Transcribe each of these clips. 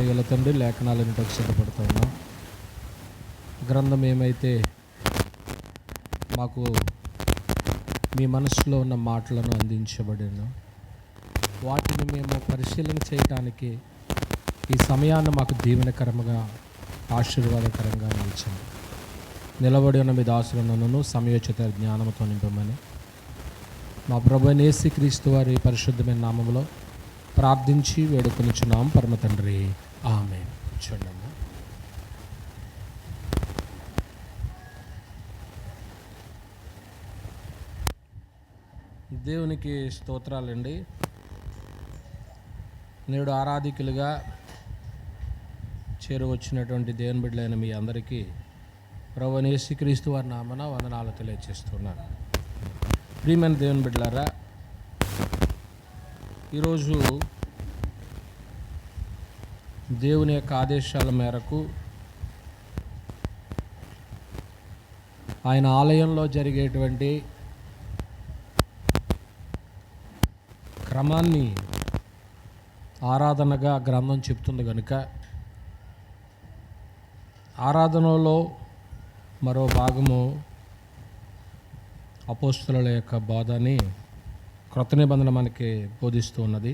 దయగల తండ్రి, లేఖనాలను సిద్ధపడుతూ ఉన్నాం. గ్రంథం ఏమైతే మాకు మీ మనసులో ఉన్న మాటలను అందించబడినో వాటిని మేము పరిశీలన చేయటానికి ఈ సమయాన్ని మాకు దీవెనకరంగా, ఆశీర్వాదకరంగా నిలిచండి. నిలబడి ఉన్న మీ దాసులను సమయోచిత జ్ఞానంతో నింపమని మా ప్రభువైన యేసుక్రీస్తు వారి పరిశుద్ధమైన నామములో ప్రార్థించి వేడుకొనుచున్నాం పరమ తండ్రి, ఆమేన్. కూర్చోండి. దేవునికి స్తోత్రాలండి. నేడు ఆరాధికులుగా చేరువచ్చినటువంటి దేవుని బిడ్డలైన మీ అందరికీ ప్రభువైన యేసుక్రీస్తు వారి నామమున వందనాలు తెలియజేస్తున్నాను. ప్రియమైన దేవుని బిడ్డలారా, ఈరోజు దేవుని యొక్క ఆదేశాల మేరకు ఆయన ఆలయంలో జరిగేటువంటి క్రమాన్ని ఆరాధనగా గ్రంథం చెప్తుంది కనుక ఆరాధనలో మరో భాగము అపోస్తలుల యొక్క బోధని క్రొత్త నిబంధన మనకి బోధిస్తూ ఉన్నది.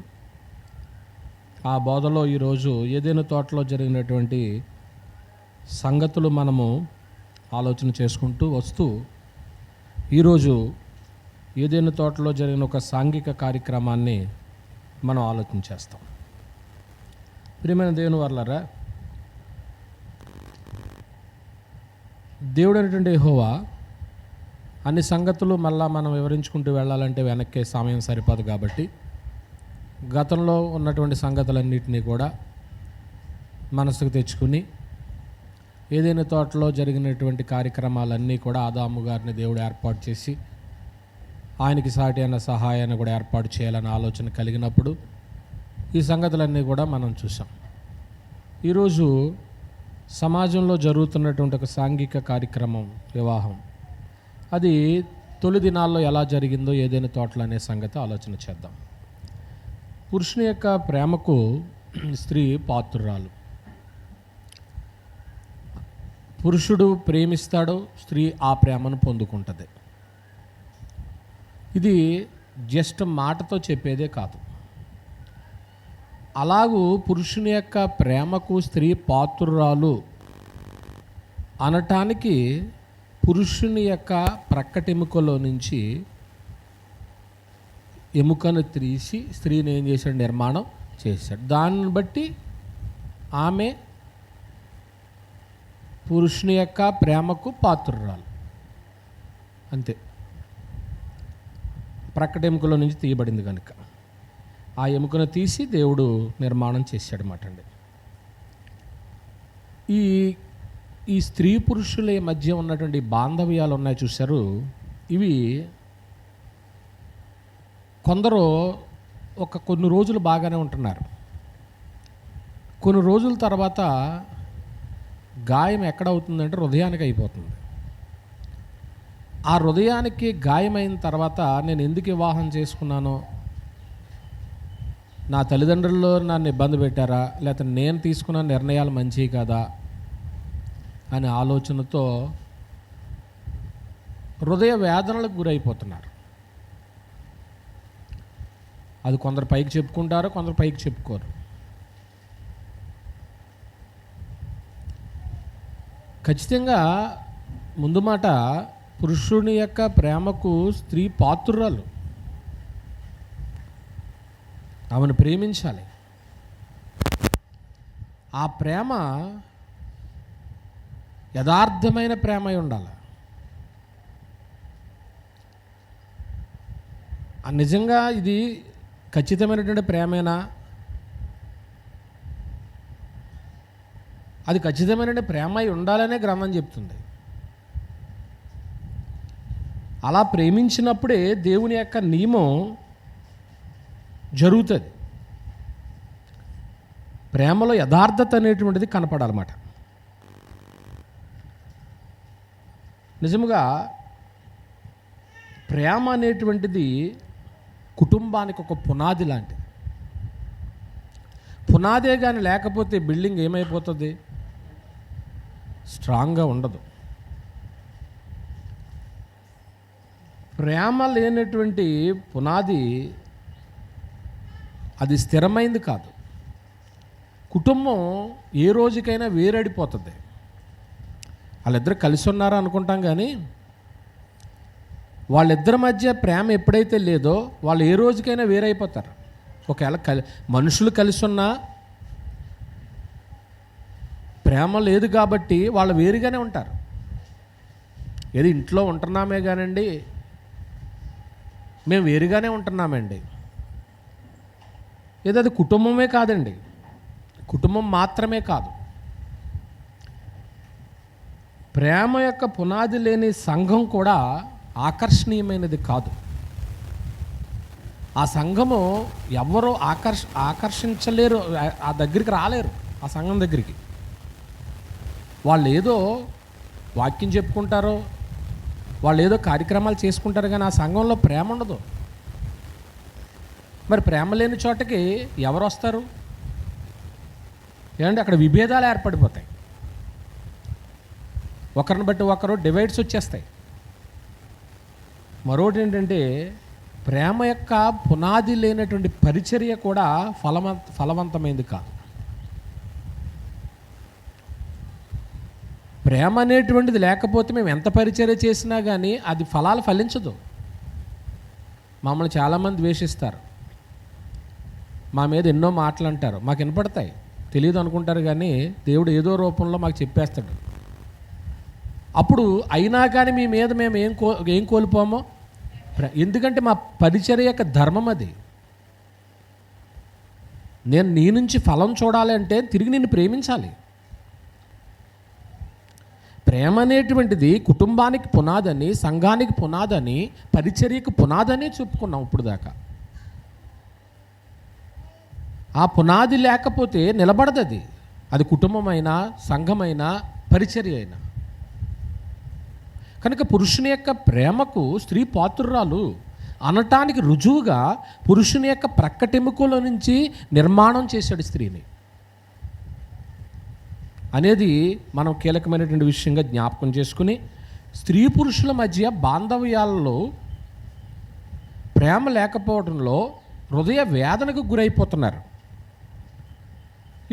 ఆ బోధలో ఈరోజు ఏదైనా తోటలో జరిగినటువంటి సంగతులు మనము ఆలోచన చేసుకుంటూ వస్తూ ఈరోజు ఏదైనా తోటలో జరిగిన ఒక సాంఘిక కార్యక్రమాన్ని మనం ఆలోచన చేస్తాం. ప్రియమైన దేవుని వర్లారా, దేవుడు అనేటువంటి యెహోవా అన్ని సంగతులు మళ్ళా మనం వివరించుకుంటూ వెళ్ళాలంటే వెనక్కే సమయం సరిపోదు. కాబట్టి గతంలో ఉన్నటువంటి సంగతులన్నింటినీ కూడా మనసుకు తెచ్చుకుని ఏదైనా తోటలో జరిగినటువంటి కార్యక్రమాలన్నీ కూడా ఆదాము గారిని దేవుడు ఏర్పాటు చేసి ఆయనకి సాటి అయిన సహాయాన్ని కూడా ఏర్పాటు చేయాలనే ఆలోచన కలిగినప్పుడు ఈ సంగతులన్నీ కూడా మనం చూసాం. ఈరోజు సమాజంలో జరుగుతున్నటువంటి ఒక సాంఘిక కార్యక్రమం, వివాహం, అది తొలి దినాల్లో ఎలా జరిగిందో ఏదైనా తోటలు అనే సంగతి ఆలోచన చేద్దాం. పురుషుని యొక్క ప్రేమకు స్త్రీ పాత్రురాలు. పురుషుడు ప్రేమిస్తాడు, స్త్రీ ఆ ప్రేమను పొందుకుంటుంది. ఇది జస్ట్ మాటతో చెప్పేదే కాదు. అలాగూ పురుషుని యొక్క ప్రేమకు స్త్రీ పాత్రురాలు అనటానికి పురుషుని యొక్క ప్రక్కటెముకలో నుంచి ఎముకను తీసి స్త్రీని ఏం చేశాడు? నిర్మాణం చేశాడు. దాన్ని బట్టి ఆమె పురుషుని యొక్క ప్రేమకు పాత్రురాలు. అంతే, ప్రక్కటెముకలో నుంచి తీయబడింది కనుక ఆ ఎముకను తీసి దేవుడు నిర్మాణం చేశాడన్నమాట అండి. ఈ స్త్రీ పురుషుల మధ్య ఉన్నటువంటి బాంధవ్యాలు ఉన్నాయి చూశారు. ఇవి కొందరు కొన్ని రోజులు బాగానే ఉంటున్నారు. కొన్ని రోజుల తర్వాత గాయం ఎక్కడవుతుందంటే హృదయానికి అయిపోతుంది. ఆ హృదయానికి గాయమైన తర్వాత నేను ఎందుకు వివాహం చేసుకున్నానో, నా తల్లిదండ్రుల్లో నన్ను ఇబ్బంది పెట్టారా, లేకపోతే నేను తీసుకున్న నిర్ణయాలు మంచివి కదా అనే ఆలోచనతో హృదయ వేదనలకు గురైపోతున్నారు. అది కొందరు పైకి చెప్పుకుంటారు, కొందరు పైకి చెప్పుకోరు. ఖచ్చితంగా ముందు మాట, పురుషుని యొక్క ప్రేమకు స్త్రీ పాత్రురాలు. ఆమెను ప్రేమించాలి. ఆ ప్రేమ యథార్థమైన ప్రేమ అయి ఉండాలి. నిజంగా ఇది ఖచ్చితమైనటువంటి ప్రేమేనా? అది ఖచ్చితమైనటువంటి ప్రేమ అయి ఉండాలనే గ్రంథం చెప్తుంది. అలా ప్రేమించినప్పుడే దేవుని యొక్క నియమం జరుగుతుంది. ప్రేమలో యథార్థత అనేటువంటిది కనపడాలన్నమాట. నిజముగా ప్రేమ అనేటువంటిది కుటుంబానికి ఒక పునాది లాంటిది. పునాదే కానీ లేకపోతే బిల్డింగ్ ఏమైపోతుంది? స్ట్రాంగ్గా ఉండదు. ప్రేమ లేనటువంటి పునాది అది స్థిరమైంది కాదు. కుటుంబం ఏ రోజుకైనా వేరడిపోతుంది. వాళ్ళిద్దరు కలిసి ఉన్నారా అనుకుంటాం, కానీ వాళ్ళిద్దరి మధ్య ప్రేమ ఎప్పుడైతే లేదో వాళ్ళు ఏ రోజుకైనా వేరైపోతారు. ఒకవేళ మనుషులు కలిసి ఉన్నా ప్రేమ లేదు కాబట్టి వాళ్ళు వేరుగానే ఉంటారు. ఏది ఇంట్లో ఉంటున్నామే కానండి, మేము వేరుగానే ఉంటున్నామండి. ఏదో అది కుటుంబమే కాదండి, కుటుంబం మాత్రమే కాదు. ప్రేమ యొక్క పునాది లేని సంఘం కూడా ఆకర్షణీయమైనది కాదు. ఆ సంఘము ఎవరో ఆకర్షించలేరు, ఆ దగ్గరికి రాలేరు. ఆ సంఘం దగ్గరికి వాళ్ళు ఏదో వాక్యం చెప్పుకుంటారో, వాళ్ళు ఏదో కార్యక్రమాలు చేసుకుంటారు, కానీ ఆ సంఘంలో ప్రేమ ఉండదు. మరి ప్రేమ లేని చోటకి ఎవరు వస్తారు? ఏమంటే అక్కడ విభేదాలు ఏర్పడిపోతాయి. ఒకరిని బట్టి ఒకరు డివైడ్స్ వచ్చేస్తాయి. మరొకటి ఏంటంటే, ప్రేమ యొక్క పునాది లేనటువంటి పరిచర్య కూడా ఫలవంతమైంది కాదు. ప్రేమ అనేటువంటిది లేకపోతే మేము ఎంత పరిచర్య చేసినా కానీ అది ఫలాలు ఫలించదు. మమ్మల్ని చాలామంది ద్వేషిస్తారు, మా మీద ఎన్నో మాటలు అంటారు, మాకు వినపడతాయి, తెలియదు అనుకుంటారు, కానీ దేవుడు ఏదో రూపంలో మాకు చెప్పేస్తాడు. అప్పుడు అయినా కానీ మీ మీద మేము ఏం కోల్పోమో, ఎందుకంటే మా పరిచర్య యొక్క ధర్మం అది. నేను నీ నుంచి ఫలం చూడాలి అంటే తిరిగి నిన్ను ప్రేమించాలి. ప్రేమ అనేటువంటిది కుటుంబానికి పునాదని, సంఘానికి పునాదని, పరిచర్యకు పునాదని చెప్పుకున్నాం ఇప్పుడు దాకా. ఆ పునాది లేకపోతే నిలబడదు అది. అది కుటుంబమైనా, సంఘమైనా, పరిచర్య అయినా. కనుక పురుషుని యొక్క ప్రేమకు స్త్రీ పాత్రురాలు అనటానికి రుజువుగా పురుషుని యొక్క ప్రక్కటెముకల నుంచి నిర్మాణం చేశాడు స్త్రీని అనేది మనం కీలకమైనటువంటి విషయంగా జ్ఞాపకం చేసుకుని, స్త్రీ పురుషుల మధ్య బాంధవ్యాలలో ప్రేమ లేకపోవడంలో హృదయ వేదనకు గురైపోతున్నారు.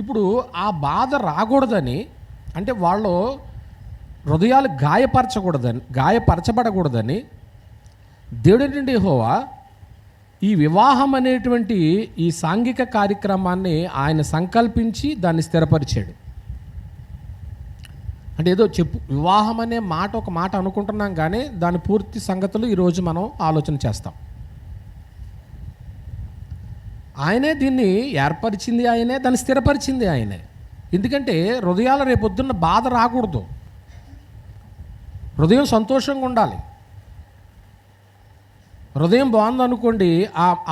ఇప్పుడు ఆ బాధ రాకూడదని, అంటే వాళ్ళు హృదయాలు గాయపరచబడకూడదని దేవుడేంటంటే యెహోవా ఈ వివాహం అనేటువంటి ఈ సాంఘిక కార్యక్రమాన్ని ఆయన సంకల్పించి దాన్ని స్థిరపరిచాడు. అంటే ఏదో వివాహం అనే మాట ఒక మాట అనుకుంటున్నాం, కానీ దాని పూర్తి సంగతులు ఈరోజు మనం ఆలోచన చేస్తాం. ఆయనే దీన్ని ఏర్పరిచింది, ఆయనే దాన్ని స్థిరపరిచింది ఆయనే. ఎందుకంటే హృదయాలు రేపొద్దున్న బాధ రాకూడదు, హృదయం సంతోషంగా ఉండాలి. హృదయం బాగుందనుకోండి,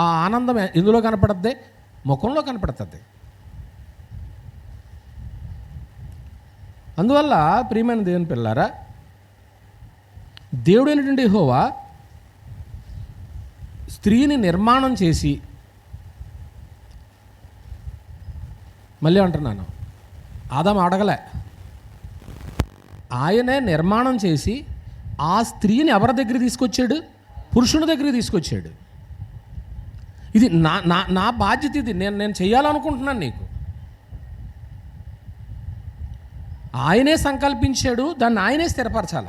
ఆ ఆనందం ఎందులో కనపడుద్ది? ముఖంలో కనపడుతుంది. అందువల్ల ప్రియమైన దేవుని పిల్లారా, దేవుడైనటువంటి యెహోవా స్త్రీని నిర్మాణం చేసి, మళ్ళీ అంటున్నాను, ఆదాము అడగలే, ఆయనే నిర్మాణం చేసి ఆ స్త్రీని ఎవరి దగ్గర తీసుకొచ్చాడు? పురుషుని దగ్గరికి తీసుకొచ్చాడు. ఇది నా బాధ్యత, ఇది నేను చేయాలనుకుంటున్నాను. నీకు ఆయనే సంకల్పించాడు, దాన్ని ఆయనే స్థిరపరచాల.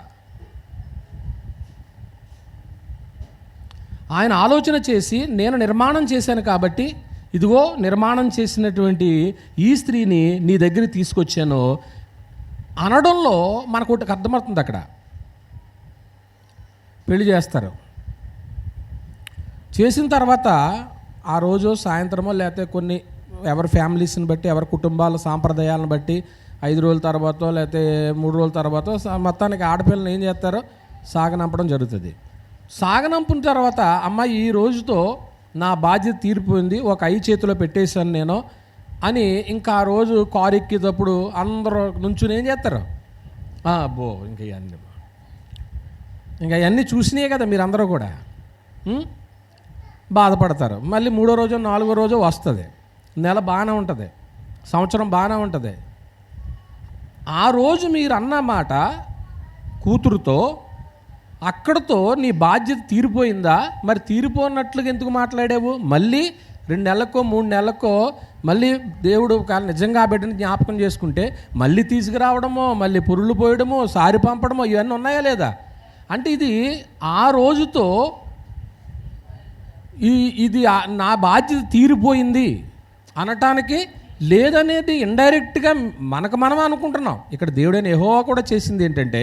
ఆయన ఆలోచన చేసి నేను నిర్మాణం చేశాను కాబట్టి ఇదిగో నిర్మాణం చేసినటువంటి ఈ స్త్రీని నీ దగ్గరికి తీసుకొచ్చాను అనడంలో మనకు ఒకటి అర్థమవుతుంది. అక్కడ పెళ్లి చేస్తారు, చేసిన తర్వాత ఆ రోజు సాయంత్రమో లేకపోతే కొన్ని ఎవరి ఫ్యామిలీస్ని బట్టి, ఎవరి కుటుంబాల సాంప్రదాయాలను బట్టి 5 రోజుల తర్వాత లేకపోతే 3 రోజుల తర్వాత మొత్తానికి ఆడపిల్లని ఏం చేస్తారో సాగనంపడం జరుగుతుంది. సాగనంపిన తర్వాత అమ్మాయి ఈ రోజుతో నా బాధ్యత తీరిపోయింది, ఒక చేతిలో పెట్టేశాను నేను అని ఇంకా ఆ రోజు కారు ఎక్కేటప్పుడు అందరూ నుంచుని ఏం చేస్తారు? అబ్బో ఇంకా ఇవన్నీ చూసినాయే కదా మీరందరూ కూడా బాధపడతారు. మళ్ళీ 3వ రోజు 4వ రోజు వస్తుంది, నెల బాగానే ఉంటుంది, సంవత్సరం బాగానే ఉంటుంది. ఆ రోజు మీరు అన్న మాట కూతురుతో అక్కడితో నీ బాధ్యత తీరిపోయిందా? మరి తీరిపోయినట్లుగా ఎందుకు మాట్లాడావు? మళ్ళీ 2 నెలలకో 3 నెలలకో మళ్ళీ దేవుడు కాదు నిజంగా ఆ బిడ్డని జ్ఞాపకం చేసుకుంటే మళ్ళీ తీసుకురావడమో, మళ్ళీ పురుళ్ళు పోయడమో, సారి పంపడమో ఇవన్నీ ఉన్నాయా లేదా? అంటే ఇది ఆ రోజుతో ఇది నా బాధ్యత తీరిపోయింది అనటానికి లేదనేది ఇండైరెక్ట్గా మనకు మనం అనుకుంటున్నాం. ఇక్కడ దేవుడైన యెహోవా కూడా చేసింది ఏంటంటే,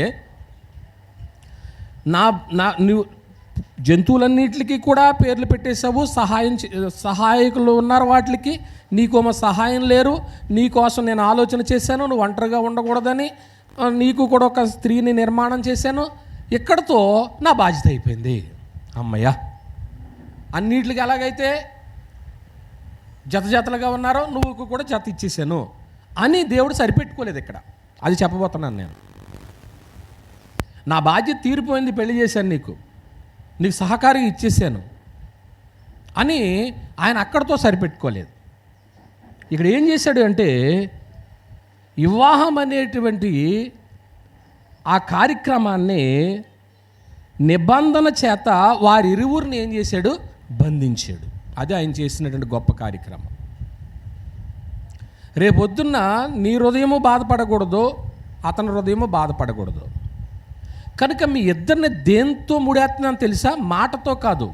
నువ్వు జంతువులన్నిటికీ కూడా పేర్లు పెట్టేశావు, సహాయకులు ఉన్నారు వాటికి, నీకోమో సహాయం లేరు, నీకోసం నేను ఆలోచన చేశాను, నువ్వు ఒంటరిగా ఉండకూడదని నీకు కూడా ఒక స్త్రీని నిర్మాణం చేశాను, ఇక్కడతో నా బాధ్యత అయిపోయింది. అమ్మయ్య, అన్నిటికి ఎలాగైతే జతలుగా ఉన్నారో నువ్వు కూడా జత ఇచ్చేసాను అని దేవుడు సరిపెట్టుకోలేదు. ఇక్కడ అది చెప్పబోతున్నాను నేను. నా బాధ్యత తీరిపోయింది, పెళ్లి చేశాను, నీకు సహకారం ఇచ్చేసాను అని ఆయన అక్కడితో సరిపెట్టుకోలేదు. ఇక్కడ ఏం చేశాడు అంటే, వివాహం అనేటువంటి ఆ కార్యక్రమాన్ని నిబంధన చేత వారిరువురిని ఏం చేశాడు? బంధించాడు. అది ఆయన చేసినటువంటి గొప్ప కార్యక్రమం. రేపొద్దున్న నీ హృదయము బాధపడకూడదు, అతని హృదయము బాధపడకూడదు. కనుక మీ ఇద్దరిని దేంతో ముడేస్తున్నాను తెలుసా? మాటతో కాదు,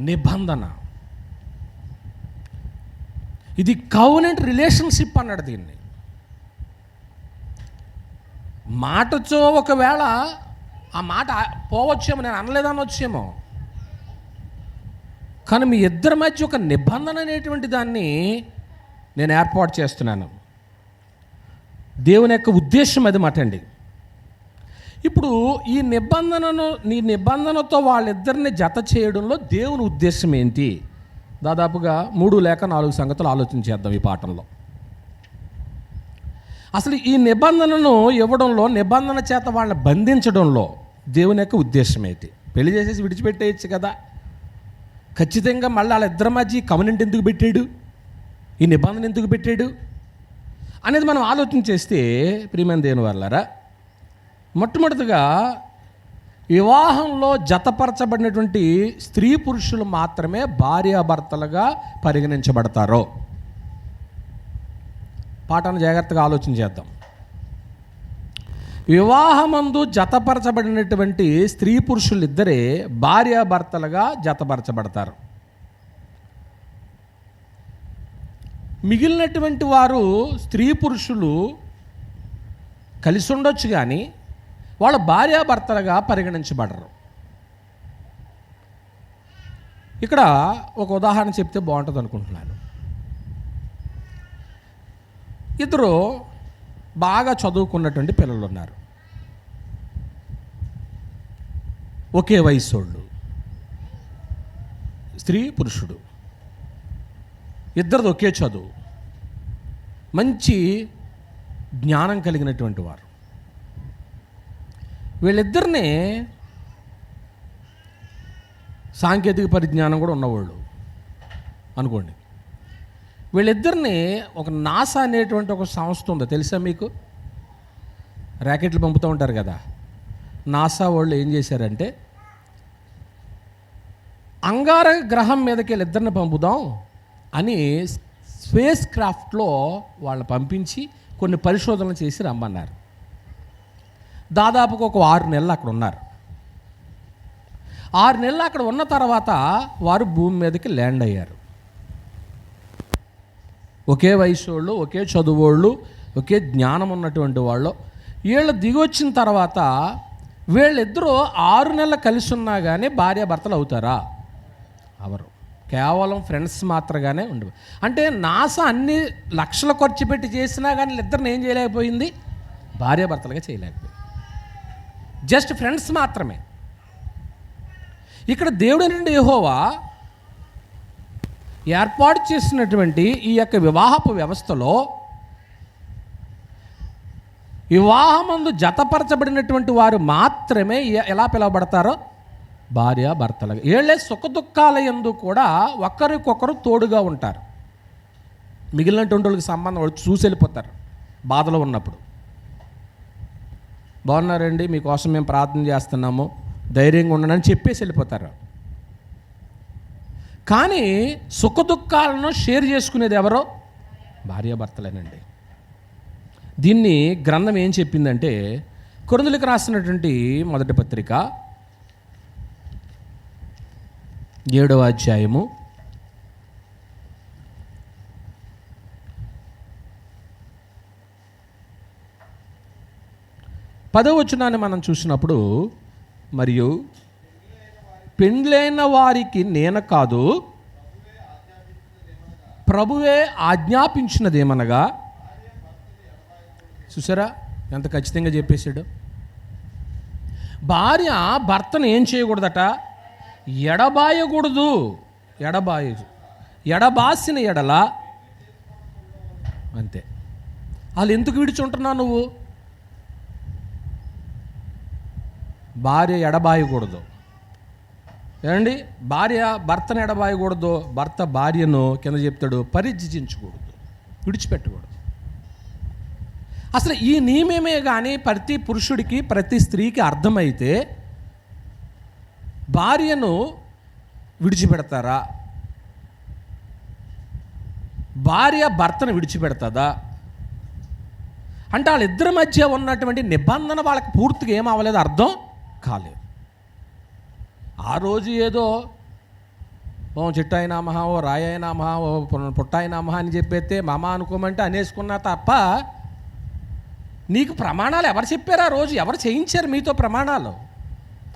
నిబంధన. ఇది కవెనెంట్ రిలేషన్షిప్ అన్నాడు దీన్ని. మాటతో ఒకవేళ ఆ మాట పోవచ్చేమో, నేను అనలేదనొచ్చేమో, కానీ మీ ఇద్దరి మధ్య ఒక నిబంధన అనేటువంటి దాన్ని నేను ఏర్పాటు చేస్తున్నాను. దేవుని యొక్క ఉద్దేశం అది మాట అండి. ఇప్పుడు ఈ నిబంధనతో వాళ్ళిద్దరిని జత చేయడంలో దేవుని ఉద్దేశం ఏంటి? దాదాపుగా 3 లేక 4 సంగతులు ఆలోచన చేద్దాం ఈ పాఠంలో. అసలు ఈ నిబంధనను ఇవ్వడంలో, నిబంధన చేత వాళ్ళని బంధించడంలో దేవుని యొక్క ఉద్దేశం ఏంటి? పెళ్లి చేసేసి విడిచిపెట్టేయచ్చు కదా, ఖచ్చితంగా మళ్ళీ వాళ్ళిద్దరి మధ్య కవెనెంట్ ఎందుకు పెట్టాడు, ఈ నిబంధన ఎందుకు పెట్టాడు అనేది మనం ఆలోచన చేస్తే, ప్రియమైన దేవుని వారలారా, మొట్టమొదటిగా వివాహంలో జతపరచబడినటువంటి స్త్రీ పురుషులు మాత్రమే భార్యాభర్తలుగా పరిగణించబడతారు. పాఠాన్ని జాగ్రత్తగా ఆలోచన చేద్దాం. వివాహమందు జతపరచబడినటువంటి స్త్రీ పురుషులు ఇద్దరే భార్యాభర్తలుగా జతపరచబడతారు. మిగిలినటువంటి వారు స్త్రీ పురుషులు కలిసి ఉండొచ్చు, కానీ వాళ్ళ భార్యాభర్తలుగా పరిగణించబడరు. ఇక్కడ ఒక ఉదాహరణ చెప్తే బాగుంటుంది అనుకుంటున్నాను. ఇద్దరు బాగా చదువుకున్నటువంటి పిల్లలు ఉన్నారు, ఒకే వయసు వాళ్ళు, స్త్రీ పురుషుడు, ఇద్దరిది ఒకే చదువు, మంచి జ్ఞానం కలిగినటువంటి వారు. వీళ్ళిద్దరిని సాంకేతిక పరిజ్ఞానం కూడా ఉన్నవాళ్ళు అనుకోండి. వీళ్ళిద్దరిని ఒక నాసా అనేటువంటి ఒక సంస్థ ఉందో తెలుసా మీకు? ర్యాకెట్లు పంపుతూ ఉంటారు కదా. నాసా వాళ్ళు ఏం చేశారంటే, అంగార గ్రహం మీదకి వీళ్ళిద్దరిని పంపుదాం అని స్పేస్ క్రాఫ్ట్లో వాళ్ళని పంపించి కొన్ని పరిశోధనలు చేసి రమ్మన్నారు. దాదాపుగా ఒక 6 నెలలు అక్కడ ఉన్నారు. 6 నెలలు అక్కడ ఉన్న తర్వాత వారు భూమి మీదకి ల్యాండ్ అయ్యారు. ఒకే వయసు వాళ్ళు, ఒకే చదువు వాళ్ళు, ఒకే జ్ఞానం ఉన్నటువంటి వాళ్ళు. వీళ్ళు దిగి వచ్చిన తర్వాత వీళ్ళిద్దరూ 6 నెలలు కలిసి ఉన్నా కానీ భార్యాభర్తలు అవుతారా? అవరు. కేవలం ఫ్రెండ్స్ మాత్రగానే ఉండవు. అంటే నాసా అన్ని లక్షలు ఖర్చు పెట్టి చేసినా కానీ వీళ్ళిద్దరిని ఏం చేయలేకపోయింది? భార్యాభర్తలుగా చేయలేకపోయింది. జస్ట్ ఫ్రెండ్స్ మాత్రమే. ఇక్కడ దేవుడైన యెహోవా ఏర్పాటు చేసినటువంటి ఈ యొక్క వివాహపు వ్యవస్థలో వివాహమందు జతపరచబడినటువంటి వారు మాత్రమే ఎలా పిలువబడతారో భార్యాభర్తలుగా. ఏళ్ళే సుఖ దుఃఖాల యందు కూడా ఒకరికొకరు తోడుగా ఉంటారు. మిగిలినటువంటి వాళ్ళకి సంబంధం వాళ్ళు చూసి వెళ్ళిపోతారు బాధలో ఉన్నప్పుడు. బాగున్నారండి, మీకోసం మేము ప్రార్థన చేస్తున్నాము, ధైర్యంగా ఉండండి అని చెప్పేసి వెళ్ళిపోతారు. కానీ సుఖ దుఃఖాలను షేర్ చేసుకునేది ఎవరో? భార్యాభర్తలేనండి. దీన్ని గ్రంథం ఏం చెప్పిందంటే, కొరింథీయులకు రాసినటువంటి మొదటి పత్రిక 7వ అధ్యాయము 10వ వచనాన్ని మనం చూసినప్పుడు, మరియు పెండ్లైన వారికి నేను కాదు, ప్రభువే ఆజ్ఞాపించినదేమనగా. చూసారా ఎంత ఖచ్చితంగా చెప్పేశాడు. భార్య భర్తను ఏం చేయకూడదట? ఎడబాయకూడదు. ఎడబాసిన ఎడల అంతే. వాళ్ళు ఎందుకు విడిచుంటున్నావు నువ్వు? భార్య ఎడబాయకూడదు. ఏమండి, భార్య భర్తను ఎడబాయకూడదు, భర్త భార్యను కింద చెప్తాడు పరిత్యజించకూడదు, విడిచిపెట్టకూడదు. అసలు ఈ నియమమే కానీ ప్రతి పురుషుడికి ప్రతి స్త్రీకి అర్థమైతే భార్యను విడిచిపెడతారా? భార్య భర్తను విడిచిపెడతాదా? అంటే వాళ్ళిద్దరి మధ్య ఉన్నటువంటి నిబంధన వాళ్ళకి పూర్తిగా ఏం అవ్వలేదు, అర్థం కాలేదు. ఆ రోజు ఏదో ఓ చెట్టాయినా మహా, ఓ రాయైనా మహా, ఓ పుట్టాయినా మహా అని చెప్పేస్తే మామ అనుకోమంటే అనేసుకున్నా తప్ప నీకు ప్రమాణాలు ఎవరు చెప్పారు? ఆ రోజు ఎవరు చేయించారు మీతో ప్రమాణాలు?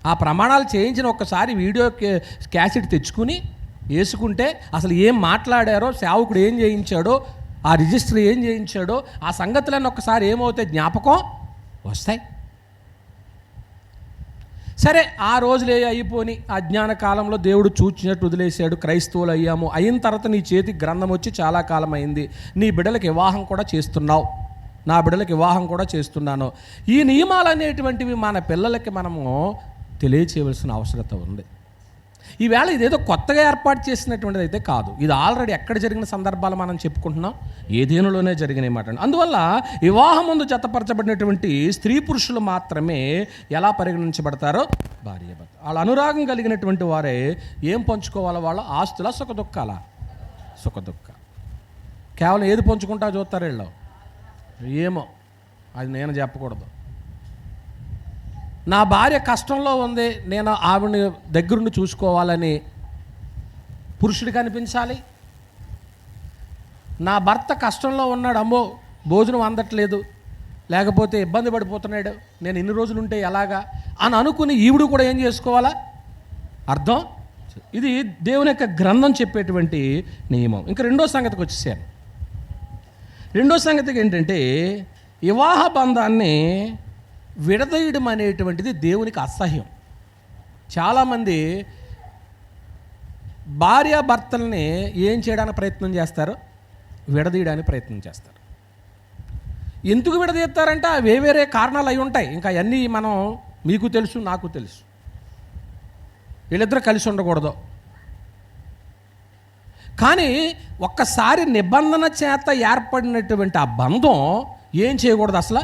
ఆ ప్రమాణాలు చేయించిన ఒక్కసారి వీడియో క్యాసెట్ తెచ్చుకుని వేసుకుంటే అసలు ఏం మాట్లాడారో, సేవకుడు ఏం చేయించాడో, ఆ రిజిస్టర్ ఏం చేయించాడో, ఆ సంగతులన్నీ ఒక్కసారి ఏమవుతాయి, జ్ఞాపకం వస్తాయి. సరే, ఆ రోజులే అయిపోని అజ్ఞాన కాలంలో దేవుడు చూచినట్టు వదిలేశాడు, క్రైస్తవులు అయ్యాము. అయిన తర్వాత నీ చేతికి గ్రంథం వచ్చి చాలా కాలం అయింది, నీ బిడ్డలకు వివాహం కూడా చేస్తున్నావు, నా బిడ్డలకు వివాహం కూడా చేస్తున్నాను. ఈ నియమాలు అనేటువంటివి మన పిల్లలకి మనము తెలియచేయవలసిన అవసరత ఉంది. ఈవేళ ఇదేదో కొత్తగా ఏర్పాటు చేసినటువంటిది అయితే కాదు, ఇది ఆల్రెడీ ఎక్కడ జరిగిన సందర్భాలు మనం చెప్పుకుంటున్నాం, ఏదేనులోనే జరిగినాయి మాట. అందువల్ల వివాహం ముందు జతపరచబడినటువంటి స్త్రీ పురుషులు మాత్రమే ఎలా పరిగణించబడతారో, భార్య భర్త వాళ్ళ అనురాగం కలిగినటువంటి వారే ఏం పంచుకోవాలో, వాళ్ళ ఆస్తుల సుఖ దుఃఖాల కేవలం ఏది పంచుకుంటా చూస్తారు వీళ్ళు. ఏమో అది నేను చెప్పకూడదు. నా భార్య కష్టంలో ఉంది, నేను ఆవిడని దగ్గరుండి చూసుకోవాలని పురుషుడికి అనిపించాలి. నా భర్త కష్టంలో ఉన్నాడు, అమ్మో భోజనం అందట్లేదు, లేకపోతే ఇబ్బంది పడిపోతున్నాడు, నేను ఇన్ని రోజులు ఉంటే ఎలాగా అని అనుకుని ఈవిడు కూడా ఏం చేసుకోవాలా? అర్థం. ఇది దేవుని యొక్క గ్రంథం చెప్పేటువంటి నియమం. ఇంకా రెండో సంగతికి వచ్చేసాను. రెండో సంగతికి ఏంటంటే, వివాహ బంధాన్ని విడదీయడం అనేటువంటిది దేవునికి అసహ్యం. చాలామంది భార్యాభర్తల్ని ఏం చేయడానికి ప్రయత్నం చేస్తారు? విడదీయడానికి ప్రయత్నం చేస్తారు. ఎందుకు విడదీస్తారంటే వేరే కారణాలు అయి ఉంటాయి. ఇంకా అవన్నీ మనం, మీకు తెలుసు, నాకు తెలుసు. వీళ్ళిద్దరూ కలిసి ఉండకూడదు. కానీ ఒక్కసారి నిబంధన చేత ఏర్పడినటువంటి ఆ బంధం ఏం చేయకూడదు? అసలు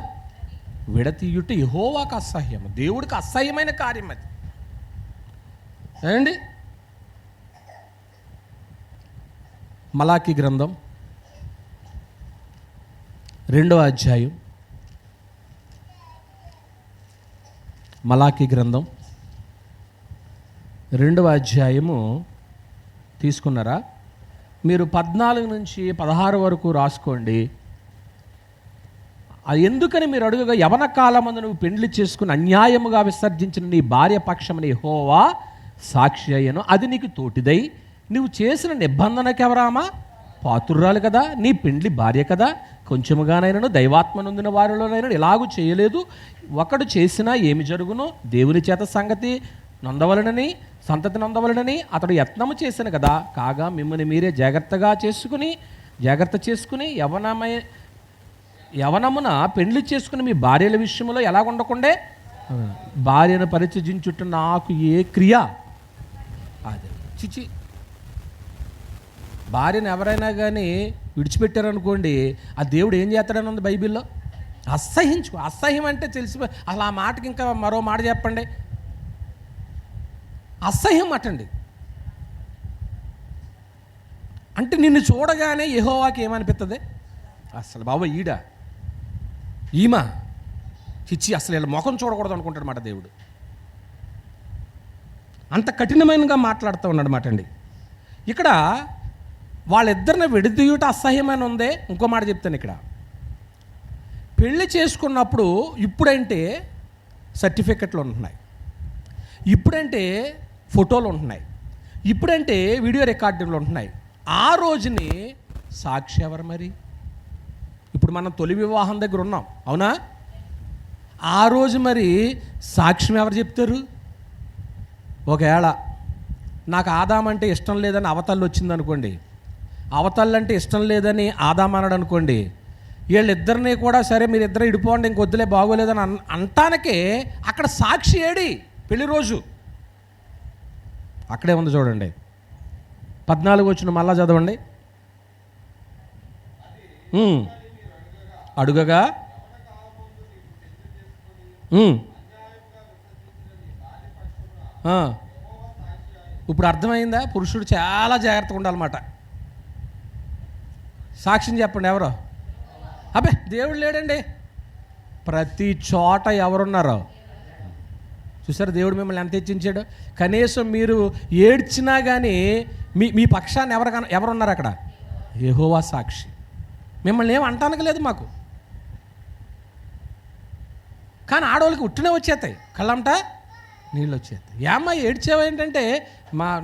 విడతీయుట యెహోవాకు అసహ్యం, దేవుడికి అసహ్యమైన కార్యం అది. ఏమండి, మలాకీ గ్రంథం 2వ అధ్యాయం, మలాకీ గ్రంథం 2వ అధ్యాయము తీసుకున్నారా? మీరు 14 నుంచి 16 వరకు రాసుకోండి. ఎందుకని మీరు అడుగుగా, యవన కాలమందు నువ్వు పెండ్లి చేసుకుని అన్యాయముగా విసర్జించిన నీ భార్య పక్షమని యెహోవా సాక్షి అయ్యను, అది నీకు తోటిదై నువ్వు చేసిన నిబంధనకి ఎవరామా పాత్రురాలు కదా, నీ పెండ్లి భార్య కదా, కొంచెముగానైనాను దైవాత్మ నొందిన వారిలోనైనా ఇలాగూ చేయలేదు. ఒకడు చేసినా ఏమి జరుగును, దేవుని చేత సంగతి నొందవలనని, సంతతి నొందవలనని అతడు యత్నము చేశాను కదా. కాగా మిమ్మల్ని మీరే జాగ్రత్త చేసుకుని యవనమున పెండ్లి చేసుకుని మీ భార్యల విషయంలో ఎలా ఉండకుండే, భార్యను పరిత్యజించుట నాకు ఏ క్రియ? అదే చిచి, భార్యను ఎవరైనా కానీ విడిచిపెట్టారనుకోండి, ఆ దేవుడు ఏం చేస్తాడని ఉంది బైబిల్లో. అసహ్యం అంటే తెలిసిపోయి, అసలు ఆ మాటకి ఇంకా మరో మాట చెప్పండి, అసహ్యం అటండి. అంటే నిన్ను చూడగానే యెహోవాకి ఏమనిపిస్తుంది, అసలు బాబా ఈమా చిచ్చి, అసలు వీళ్ళ ముఖం చూడకూడదు అనుకుంటాడు మాట దేవుడు. అంత కఠినమైనగా మాట్లాడుతూ ఉన్నాడు మాట అండి. ఇక్కడ వాళ్ళిద్దరిని విడదీయుట అసహ్యమైన ఉందే. ఇంకో మాట చెప్తాను, ఇక్కడ పెళ్లి చేసుకున్నప్పుడు ఇప్పుడంటే సర్టిఫికెట్లు ఉంటున్నాయి, ఇప్పుడంటే ఫోటోలు ఉంటున్నాయి, ఇప్పుడంటే వీడియో రికార్డింగ్లు ఉంటున్నాయి. ఆ రోజుని సాక్షి ఎవరు మరి? ఇప్పుడు మనం తొలి వివాహం దగ్గర ఉన్నాం, అవునా? ఆ రోజు మరి సాక్ష్యం ఎవరు చెప్తారు? ఒకవేళ నాకు ఆదామంటే ఇష్టం లేదని అవతల్లు వచ్చిందనుకోండి, అవతల్లంటే ఇష్టం లేదని ఆదాం అన్నాడు అనుకోండి, వీళ్ళిద్దరినీ కూడా సరే మీరిద్దరు ఇడిపోండి, ఇంకొద్దులే బాగోలేదని అంటానికే అక్కడ సాక్షి ఏడి? పెళ్లి రోజు అక్కడే ఉంది చూడండి, 14 వచ్చిన మళ్ళా చదవండి. అడుగగా ఇప్పుడు అర్థమైందా? పురుషుడు చాలా జాగ్రత్తగా ఉండాలన్నమాట. సాక్ష్యం చెప్పండి ఎవరో? అబ్బే దేవుడు లేడండి. ప్రతి చోట ఎవరున్నారో చూసారు, దేవుడు మిమ్మల్ని ఎంత హెచ్చించాడు. కనీసం మీరు ఏడ్చినా కానీ మీ పక్షాన్ని ఎవరున్నారు అక్కడ? యెహోవా సాక్షి. మిమ్మల్ని ఏం అంటానికి లేదు మాకు. కానీ ఆడవాళ్ళకి ఉట్టినే వచ్చేస్తాయి, కళ్ళంట నీళ్ళు వచ్చేస్తాయి. ఏమ్మా ఏడ్చేవా ఏంటంటే,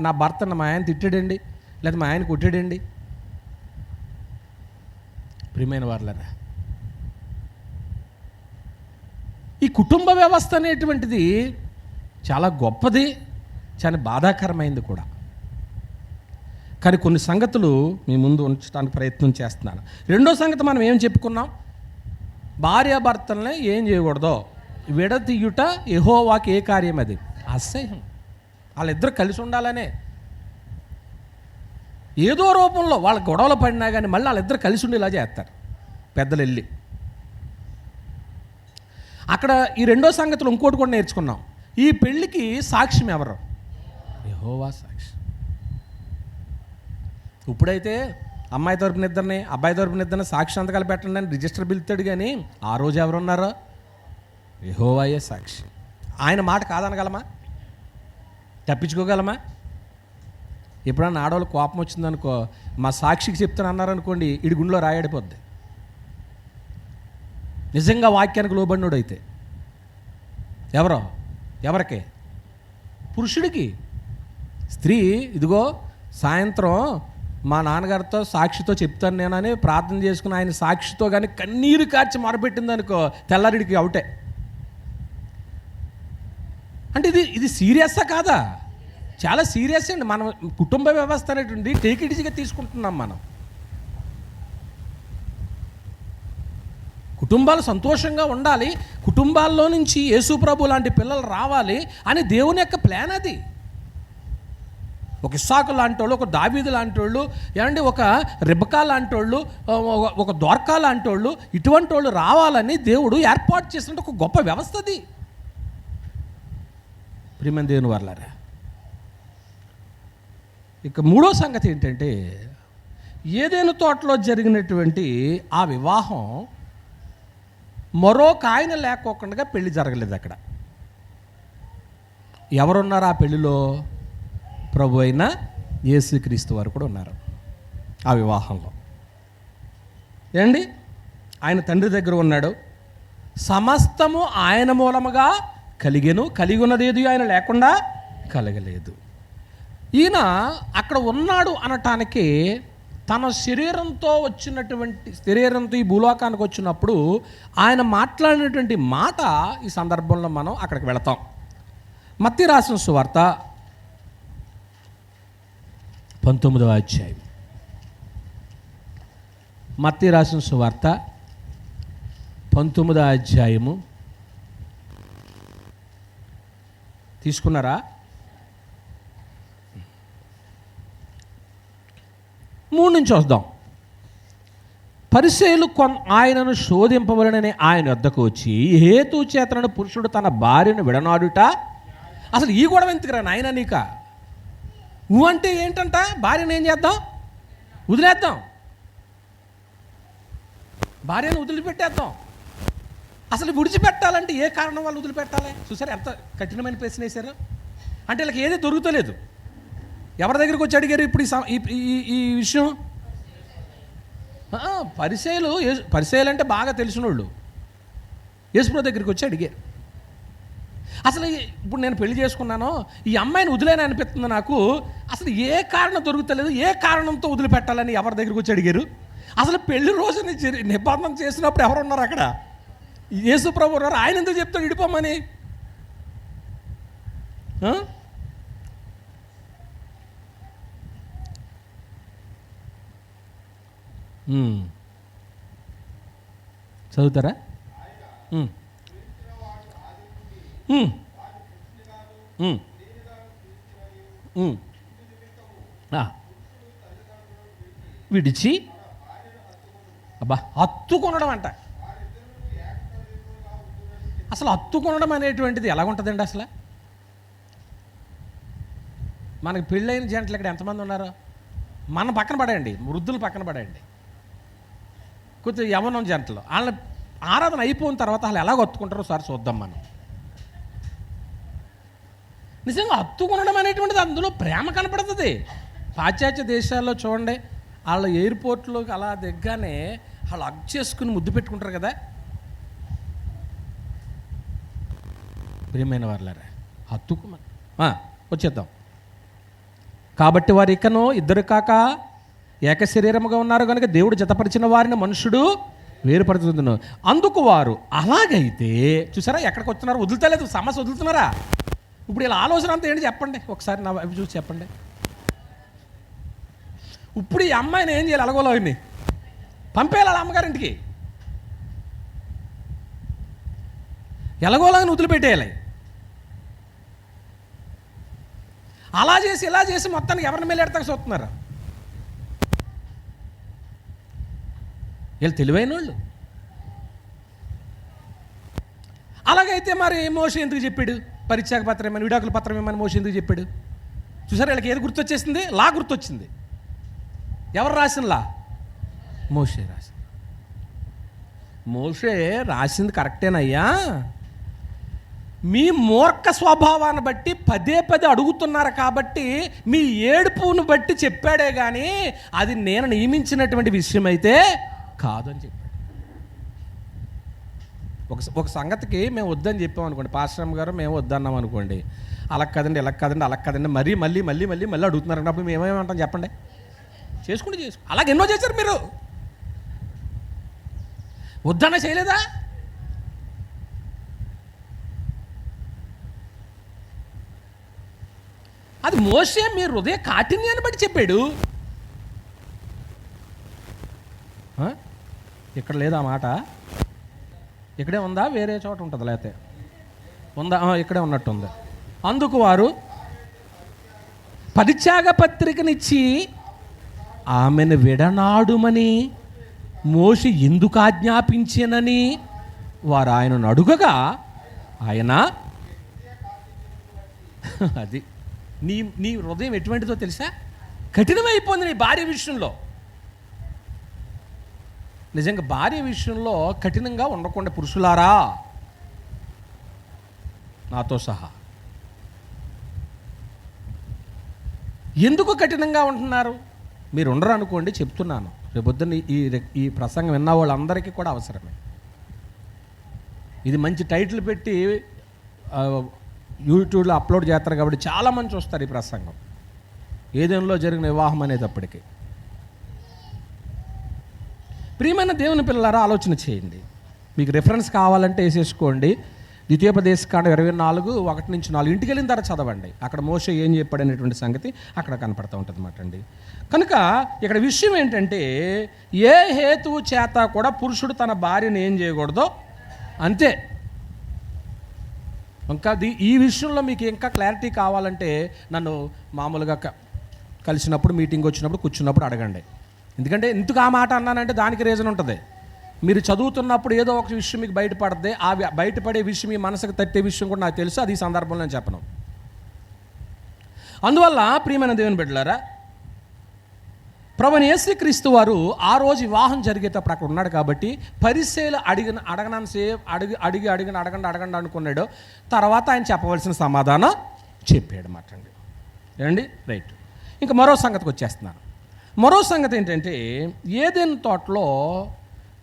నా భర్త మా ఆయన తిట్టాడండి, లేదా మా ఆయన కొట్టాడండి. ప్రియమైన వారులారా, ఈ కుటుంబ వ్యవస్థ అనేటువంటిది చాలా గొప్పది, చాలా బాధాకరమైంది కూడా. కానీ కొన్ని సంగతులు మీ ముందు ఉంచడానికి ప్రయత్నం చేస్తున్నాను. రెండో సంగతి మనం ఏం చెప్పుకున్నాం? భార్యాభర్తల్ని ఏం చేయకూడదో విడతీయుట యెహోవాకి ఏ కార్యం? అది అసహ్యం. వాళ్ళిద్దరు కలిసి ఉండాలనే, ఏదో రూపంలో వాళ్ళ గొడవలు పడినా కానీ మళ్ళీ వాళ్ళిద్దరు కలిసి ఉండేలా చేస్తారు పెద్దలు వెళ్ళి. అక్కడ ఈ రెండో సంగతులు ఇంకోటి కూడా నేర్చుకున్నాం. ఈ పెళ్ళికి సాక్ష్యం ఎవరు? యెహోవా సాక్షి. ఇప్పుడైతే అమ్మాయి తరపున ఇద్దరిని, అబ్బాయి తరపున ఇద్దరిని సాక్షి సంతకాలు పెట్టండి అని రిజిస్టర్ పిలుతాడు. కానీ ఆ రోజు ఎవరున్నారో? యెహోవాయే సాక్షి. ఆయన మాట కాదనగలమా? తప్పించుకోగలమా? ఎప్పుడన్నా ఆడవాళ్ళు కోపం వచ్చిందనుకో, మా సాక్షికి చెప్తాను అన్నారనుకోండి, ఇడి గుండెలో రాయడిపోద్ది. నిజంగా వాక్యానికి లోబడినోడు అయితే ఎవరికి? పురుషుడికి. స్త్రీ ఇదిగో సాయంత్రం మా నాన్నగారితో సాక్షితో చెప్తాను నేనని ప్రార్థన చేసుకుని ఆయన సాక్షితో కానీ కన్నీరు కార్చి మొరపెట్టిందనుకో, తెల్లారిడికి అవుటే. అంటే ఇది సీరియస్సా కాదా? చాలా సీరియస్ అండి. మనం కుటుంబ వ్యవస్థ అనేటువంటి టేక్ ఇట్ ఈజీగా తీసుకుంటున్నాం. మనం కుటుంబాలు సంతోషంగా ఉండాలి, కుటుంబాల్లో నుంచి యేసు ప్రభు లాంటి పిల్లలు రావాలి అని దేవుని యొక్క ప్లాన్ అది. ఒక ఇస్సాకు లాంటి వాళ్ళు, ఒక దావీదు లాంటి వాళ్ళు, ఏమంటే ఒక రిబకా లాంటి వాళ్ళు, ఒక దోర్కా లాంటి వాళ్ళు, ఇటువంటి వాళ్ళు రావాలని దేవుడు ఏర్పాటు చేసిన ఒక గొప్ప వ్యవస్థ అది. ప్రియమైన దేవుని వర్లారా, ఇక మూడో సంగతి ఏంటంటే, ఏదైనా తోటలో జరిగినటువంటి ఆ వివాహం మరొక ఆయన లేకోకుండా పెళ్లి జరగలేదు. అక్కడ ఎవరున్నారు ఆ పెళ్లిలో? ప్రభు అయిన యేసుక్రీస్తు వారు కూడా ఉన్నారు ఆ వివాహంలో. ఏండి, ఆయన తండ్రి దగ్గర ఉన్నాడు, సమస్తము ఆయన మూలముగా కలిగెను, కలిగి ఉన్నదేది ఆయన లేకుండా కలగలేదు. ఈయన అక్కడ ఉన్నాడు అనటానికి తన శరీరంతో ఈ భూలోకానికి వచ్చినప్పుడు ఆయన మాట్లాడినటువంటి మాట ఈ సందర్భంలో మనం అక్కడికి వెళతాం. మత్తయి రాసిన సువార్త 19వ అధ్యాయం. మత్తయి రాసిన సువార్త 19వ అధ్యాయము. తీసుకున్నారా? 3 నుంచి వద్దాం. పరిసయ్యులు ఆయనను శోధింపవలనని ఆయన వద్దకు వచ్చి, హేతు చేతనను పురుషుడు తన భార్యను విడనాడుట. అసలు ఈ గొడవ ఎందుకురా నాయన నీక? నువ్వు అంటే ఏంటంట? భార్యను ఏం చేద్దాం? వదిలేద్దాం, భార్యను వదిలిపెట్టేద్దాం. అసలు విడిచిపెట్టాలంటే ఏ కారణం వాళ్ళు వదిలిపెట్టాలి? చూసారు ఎంత కఠినమైన ప్రశ్న వేశారు. అంటే వీళ్ళకి ఏది దొరుకుతలేదు. ఎవరి దగ్గరికి వచ్చి అడిగారు ఇప్పుడు ఈ విషయం? పరిసయ్యులు అంటే బాగా తెలిసిన వాళ్ళు యేసుప్రభు దగ్గరికి వచ్చి అడిగారు. అసలు ఇప్పుడు నేను పెళ్లి చేసుకున్నాను, ఈ అమ్మాయిని వదిలేని అనిపిస్తుంది నాకు, అసలు ఏ కారణం దొరుకుతలేదు, ఏ కారణంతో వదిలిపెట్టాలని ఎవరి దగ్గరికి వచ్చి అడిగారు? అసలు పెళ్లి రోజు నిబంధన చేసినప్పుడు ఎవరున్నారు అక్కడ? యేసుప్రభు ఉన్నారు. ఆయన ఎందుకు చెప్తాడు విడిపోమని? చదువుతారా? విడిచి అబ్బా హత్తుకొనడం అంట. అసలు హత్తుకొనడం అనేటువంటిది ఎలాగుంటుందండి? అసలు మనకి పెళ్ళైన జంటలు ఇక్కడ ఎంతమంది ఉన్నారు? మన పక్కన పడేయండి, వృద్ధులు పక్కన పడేయండి, కొద్దిగా యవనం జంటలు, వాళ్ళ ఆరాధన అయిపోయిన తర్వాత వాళ్ళు ఎలా హత్తుకుంటారో సార్ చూద్దాం మనం. నిజంగా హత్తుకొనడం అనేటువంటిది అందులో ప్రేమ కనపడుతుంది. పాశ్చాత్య దేశాల్లో చూడండి, వాళ్ళ ఎయిర్పోర్ట్లోకి అలా దిగ్గానే వాళ్ళు హగ్ చేసుకుని ముద్దు పెట్టుకుంటారు కదా. ప్రియమైన వాళ్ళారా, హత్తుకోమని వచ్చేద్దాం. కాబట్టి వారు ఇకను ఇద్దరు కాక ఏక శరీరముగా ఉన్నారు కనుక దేవుడు జతపరిచిన వారిని మనుషుడు వేరుపరుచుతున్నాడు. అందుకు వారు అలాగైతే చూసారా ఎక్కడికి వస్తున్నారు? వదులుతలేదు, సమస్య వదులుతున్నారా? ఇప్పుడు ఇలా ఆలోచన అంతా ఏంటి చెప్పండి ఒకసారి, నా వైపు చూసి చెప్పండి. ఇప్పుడు ఈ అమ్మాయిని ఏం చేయాలి? అలగోలోని పంపేయాలి వాళ్ళ అమ్మగారింటికి, ఎలాగోలాగా వదిలిపెట్టేయాలి. అలా చేసి ఇలా చేసి మొత్తానికి ఎవరిని మీద ఎడతాక చూస్తున్నారు వీళ్ళు, తెలివైన వాళ్ళు. అలాగైతే మరి మోషే ఎందుకు చెప్పాడు? పరిత్యాగ పత్రం ఏమని, విడాకుల పత్రం ఏమని మోషే ఎందుకు చెప్పాడు? చూసారు వీళ్ళకి ఏది గుర్తొచ్చేసింది? లా గుర్తొచ్చింది. ఎవరు రాసిన లా? మోషే రాసింది. మోషే రాసింది కరెక్టేనయ్యా, మీ మూర్ఖ స్వభావాన్ని బట్టి పదే పదే అడుగుతున్నారు కాబట్టి మీ ఏడుపును బట్టి చెప్పాడే కానీ అది నేను నియమించినటువంటి విషయం అయితే కాదని చెప్పాడు. ఒక సంగతికి మేము వద్దని చెప్పాం అనుకోండి, పాశ్రమ్ గారు మేము వద్దన్నాం అనుకోండి, అలా కదండి ఇలా కదండి అలా కదండి మళ్ళీ మళ్ళీ మళ్ళీ మళ్ళీ మళ్ళీ అడుగుతున్నారు అప్పుడు మేమేమంటాం చెప్పండి? చేసుకుంటే అలాగే ఎన్నో చేశారు మీరు, వద్దన్నా చేయలేదా? అది మోషే మీ హృదయ కాఠిన్యాన్ని బట్టి చెప్పాడు. ఇక్కడ లేదా మాట? ఇక్కడే ఉందా? వేరే చోట ఉంటుంది లేకపోతే ఉందా? ఇక్కడే ఉన్నట్టుంది. అందుకు వారు పరిత్యాగ పత్రికనిచ్చి ఆమెను విడనాడుమని మోషే ఎందుకు ఆజ్ఞాపించానని వారు ఆయనను అడుగగా ఆయన అది నీ హృదయం ఎటువంటిదో తెలుసా? కఠినమైపోయింది నీ భార్య విషయంలో. నిజంగా భార్య విషయంలో కఠినంగా ఉండకుండా పురుషులారా, నాతో సహా ఎందుకు కఠినంగా ఉంటున్నారు? మీరు ఉండరు అనుకోండి, చెప్తున్నాను. రేపొద్దున ఈ ప్రసంగం విన్న వాళ్ళందరికీ కూడా అవసరమే. ఇది మంచి టైటిల్ పెట్టి యూట్యూబ్లో అప్లోడ్ చేస్తారు కాబట్టి చాలామంది చూస్తారు ఈ ప్రసంగం. ఏదేంలో జరిగిన వివాహం అనేటప్పటికీ. ప్రియమైన దేవుని పిల్లలారా, ఆలోచన చేయండి. మీకు రెఫరెన్స్ కావాలంటే వేసేసుకోండి. ద్వితీయోపదేశకాండం 24:1-4 ఇంటికి వెళ్ళిన తర్వాత చదవండి. అక్కడ మోషే ఏం చెప్పాడు అనేటువంటి సంగతి అక్కడ కనపడుతూ ఉంటుంది అన్నమాట అండి. కనుక ఇక్కడ విషయం ఏంటంటే, ఏ హేతువు చేత కూడా పురుషుడు తన భార్యను ఏం చేయకూడదో అంతే. ఇంకా ఈ విషయంలో మీకు ఇంకా క్లారిటీ కావాలంటే నన్ను మామూలుగా కలిసినప్పుడు, మీటింగ్ వచ్చినప్పుడు, కూర్చున్నప్పుడు అడగండి. ఎందుకంటే ఎందుకు ఆ మాట అన్నానంటే దానికి రీజన్ ఉంటుంది. మీరు చదువుతున్నప్పుడు ఏదో ఒక విషయం మీకు బయటపడద్ది. ఆ బయటపడే విషయం మీ మనసుకు తట్టే విషయం కూడా నాకు తెలుసు. అది ఈ సందర్భంలో నేను చెప్పను. అందువల్ల ప్రియమైన దేవుని బిడ్డలారా, ప్రభువైన యేసుక్రీస్తు వారు ఆ రోజు వివాహం జరిగేటప్పుడు అక్కడ ఉన్నాడు కాబట్టి పరిసయ్యులు అడగనంతసేపు అడగండి అనుకున్నాడు. తర్వాత ఆయన చెప్పవలసిన సమాధానం చెప్పాడు మాట అండి. ఏమండి? రైట్. ఇంకా మరో సంగతికి వచ్చేస్తున్నాను. మరో సంగతి ఏంటంటే, ఏదైనా తోటలో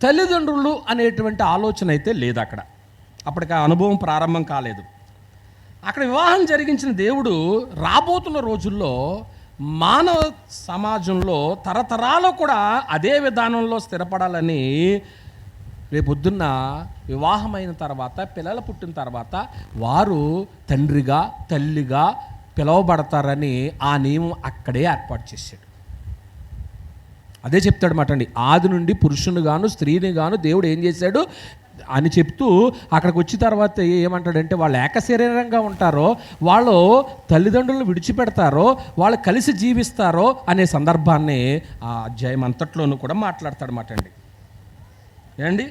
తల్లిదండ్రులు అనేటువంటి ఆలోచన అయితే లేదు. అప్పటికి ఆ అనుభవం ప్రారంభం కాలేదు. అక్కడ వివాహం జరిగించిన దేవుడు రాబోతున్న రోజుల్లో మానవ సమాజంలో తరతరాలు కూడా అదే విధానంలో స్థిరపడాలని, రేపొద్దున్న వివాహమైన తర్వాత పిల్లలు పుట్టిన తర్వాత వారు తండ్రిగా తల్లిగా పిలువబడతారని ఆ నియమం అక్కడే ఏర్పాటు చేశాడు. అదే చెప్తాడు మాట అండి. ఆది నుండి పురుషుని గాను స్త్రీని గాను దేవుడు ఏం చేశాడు అని చెప్తూ అక్కడికి వచ్చిన తర్వాత ఏమంటాడంటే, వాళ్ళు ఏకశరీరంగా ఉంటారో, వాళ్ళు తల్లిదండ్రులను విడిచిపెడతారో, వాళ్ళు కలిసి జీవిస్తారో అనే సందర్భాన్ని ఆ అధ్యాయం అంతట్లోనూ కూడా మాట్లాడతాడు మాట అండి. ఏమండి?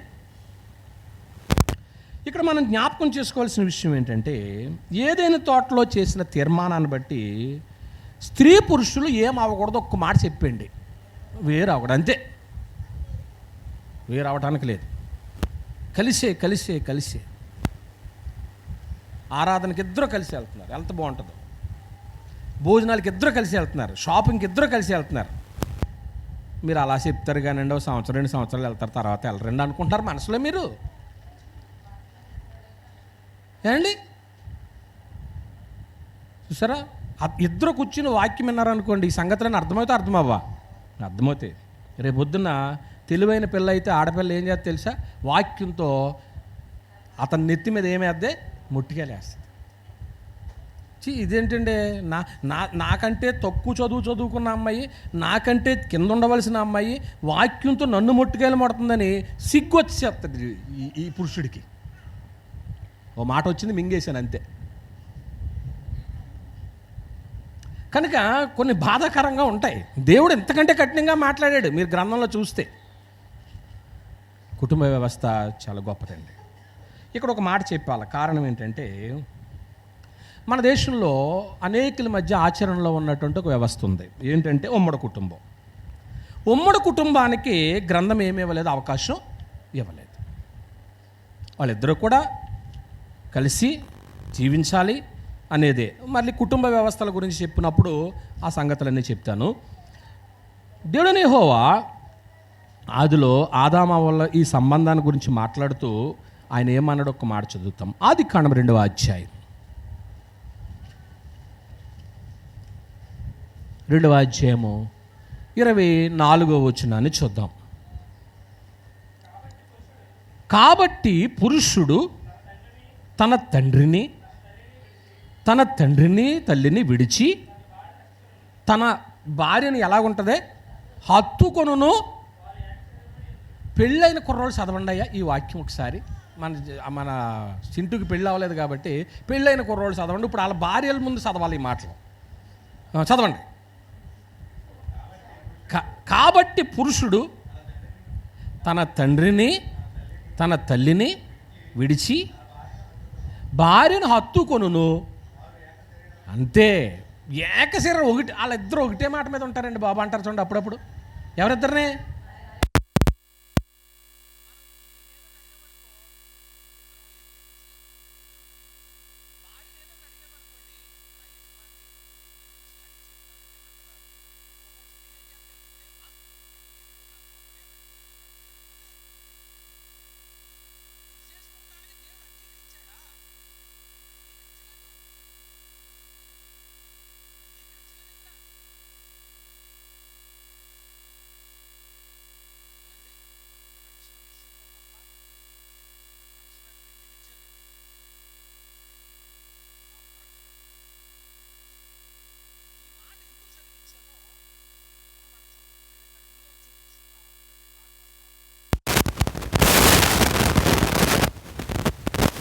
ఇక్కడ మనం జ్ఞాపకం చేసుకోవాల్సిన విషయం ఏంటంటే, ఏదైనా తోటలో చేసిన తీర్మానాన్ని బట్టి స్త్రీ పురుషులు ఏం అవ్వకూడదు ఒక్క మాట చెప్పండి, వేరు అవ్వడం అంతే. వేరు అవ్వటానికి లేదు. కలిసే ఆరాధనకి ఇద్దరు కలిసి వెళ్తున్నారు, ఎంత బాగుంటుందో. భోజనాలకి ఇద్దరు కలిసి వెళ్తున్నారు, షాపింగ్కి ఇద్దరు కలిసి వెళ్తున్నారు. మీరు అలా చెప్తారు కానండి, ఒక సంవత్సరం 2 సంవత్సరాలు వెళ్తారు, తర్వాత వెళ్ళరండి అనుకుంటారు మనసులో మీరు. ఏమండి? చూసారా? ఇద్దరు కూర్చుని వాక్యం విన్నారనుకోండి, ఈ సంగతులను అర్థమవుతా అర్థమవుతాయి. రేపు పొద్దున్న తెలివైన పిల్ల అయితే ఆడపిల్ల ఏం చేస్తే తెలుసా? వాక్యంతో అతని నెత్తి మీద ఏమేద్దే ముట్టికెళ్ళేస్తుంది. ఇదేంటంటే నాకంటే తక్కువ చదువుకున్న అమ్మాయి, నాకంటే కింద ఉండవలసిన అమ్మాయి వాక్యంతో నన్ను ముట్టుకెళ్ళమడుతుందని సిగ్గు వచ్చేస్తుంది ఈ పురుషుడికి. ఓ మాట వచ్చింది, మింగేశాను అంతే. కనుక కొన్ని బాధాకరంగా ఉంటాయి. దేవుడు ఎంతకంటే కఠినంగా మాట్లాడాడు మీరు గ్రంథంలో చూస్తే. కుటుంబ వ్యవస్థ చాలా గొప్పదండి. ఇక్కడ ఒక మాట చెప్పాలి. కారణం ఏంటంటే, మన దేశంలో అనేకుల మధ్య ఆచరణలో ఉన్నటువంటి ఒక వ్యవస్థ ఉంది. ఏంటంటే ఉమ్మడి కుటుంబం. ఉమ్మడి కుటుంబానికి గ్రంథం ఏమీ ఇవ్వలేదు, అవకాశం ఇవ్వలేదు. వాళ్ళిద్దరూ కూడా కలిసి జీవించాలి అనేదే. మళ్ళీ కుటుంబ వ్యవస్థల గురించి చెప్పినప్పుడు ఆ సంగతులన్నీ చెప్తాను. దేవుడైన యెహోవా ఆదిలో ఆదాము వల్ల ఈ సంబంధాన్ని గురించి మాట్లాడుతూ ఆయన ఏమన్నాడు ఒక మాట చదువుతాం. ఆదికాండం 2వ అధ్యాయం 2వ అధ్యాయము 24వ వచనాన్ని చూద్దాం. కాబట్టి పురుషుడు తన తండ్రిని తల్లిని విడిచి తన భార్యను ఎలాగుంటుంది హత్తుకొనును. పెళ్ళైన కుర్రోళ్ళు చదవండి అయ్యా ఈ వాక్యం ఒకసారి. మన చింటుకి పెళ్ళి అవ్వలేదు కాబట్టి పెళ్ళైన కుర్రోళ్ళు చదవండి. ఇప్పుడు వాళ్ళ భార్యల ముందు చదవాలి ఈ మాటలు. చదవండి. కాబట్టి పురుషుడు తన తండ్రిని తన తల్లిని విడిచి భార్యను హత్తుకొనును. అంతే. ఏకశరీరం ఒకటి. వాళ్ళిద్దరూ ఒకటే మాట మీద ఉంటారండి బాబా అంటారు చూడండి అప్పుడప్పుడు. ఎవరిద్దరిని?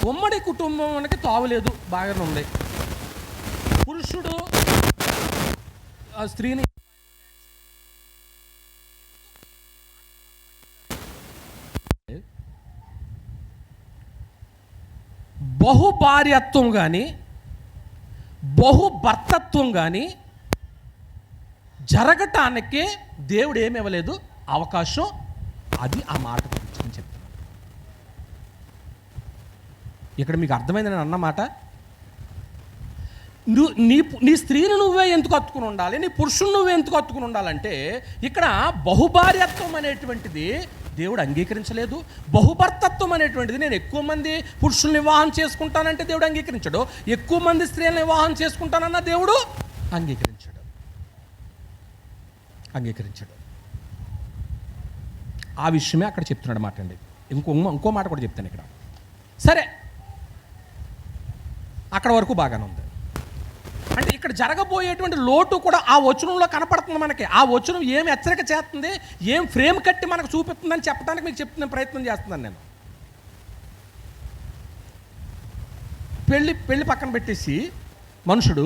ఉమ్మడి కుటుంబానికి తావులేదు, బాగానే ఉంది. పురుషుడు స్త్రీని బహుభార్యత్వం కానీ బహుభర్తత్వం కానీ జరగటానికే దేవుడు ఏమి ఇవ్వలేదు అవకాశం. అది ఆ మాట గురించి నేను చెప్తున్నాను. ఇక్కడ మీకు అర్థమైంది నేను అన్నమాట. నీ స్త్రీని నువ్వే ఎందుకు హత్తుకుని ఉండాలి, నీ పురుషుని నువ్వే ఎందుకు హత్తుకుని ఉండాలంటే ఇక్కడ బహుభార్యత్వం అనేటువంటిది దేవుడు అంగీకరించలేదు. బహుభర్తత్వం అనేటువంటిది, నేను ఎక్కువ మంది పురుషుల్ని వివాహం చేసుకుంటానంటే దేవుడు అంగీకరించడు. ఎక్కువ మంది స్త్రీలను వివాహం చేసుకుంటానన్న దేవుడు అంగీకరించడు. ఆ విషయమే అక్కడ చెప్తున్నాడు మాట అండి. ఇంకో మాట కూడా చెప్తాను ఇక్కడ. సరే, అక్కడ వరకు బాగానే ఉంది. అంటే ఇక్కడ జరగబోయేటువంటి లోటు కూడా ఆ వచనంలో కనపడుతుంది మనకి. ఆ వచనం ఏం హెచ్చరిక చేస్తుంది, ఏం ఫ్రేమ్ కట్టి మనకు చూపిస్తుందని చెప్పడానికి మీకు చెప్తున్న ప్రయత్నం చేస్తున్నాను నేను. పెళ్ళి పక్కన పెట్టేసి మనుషుడు,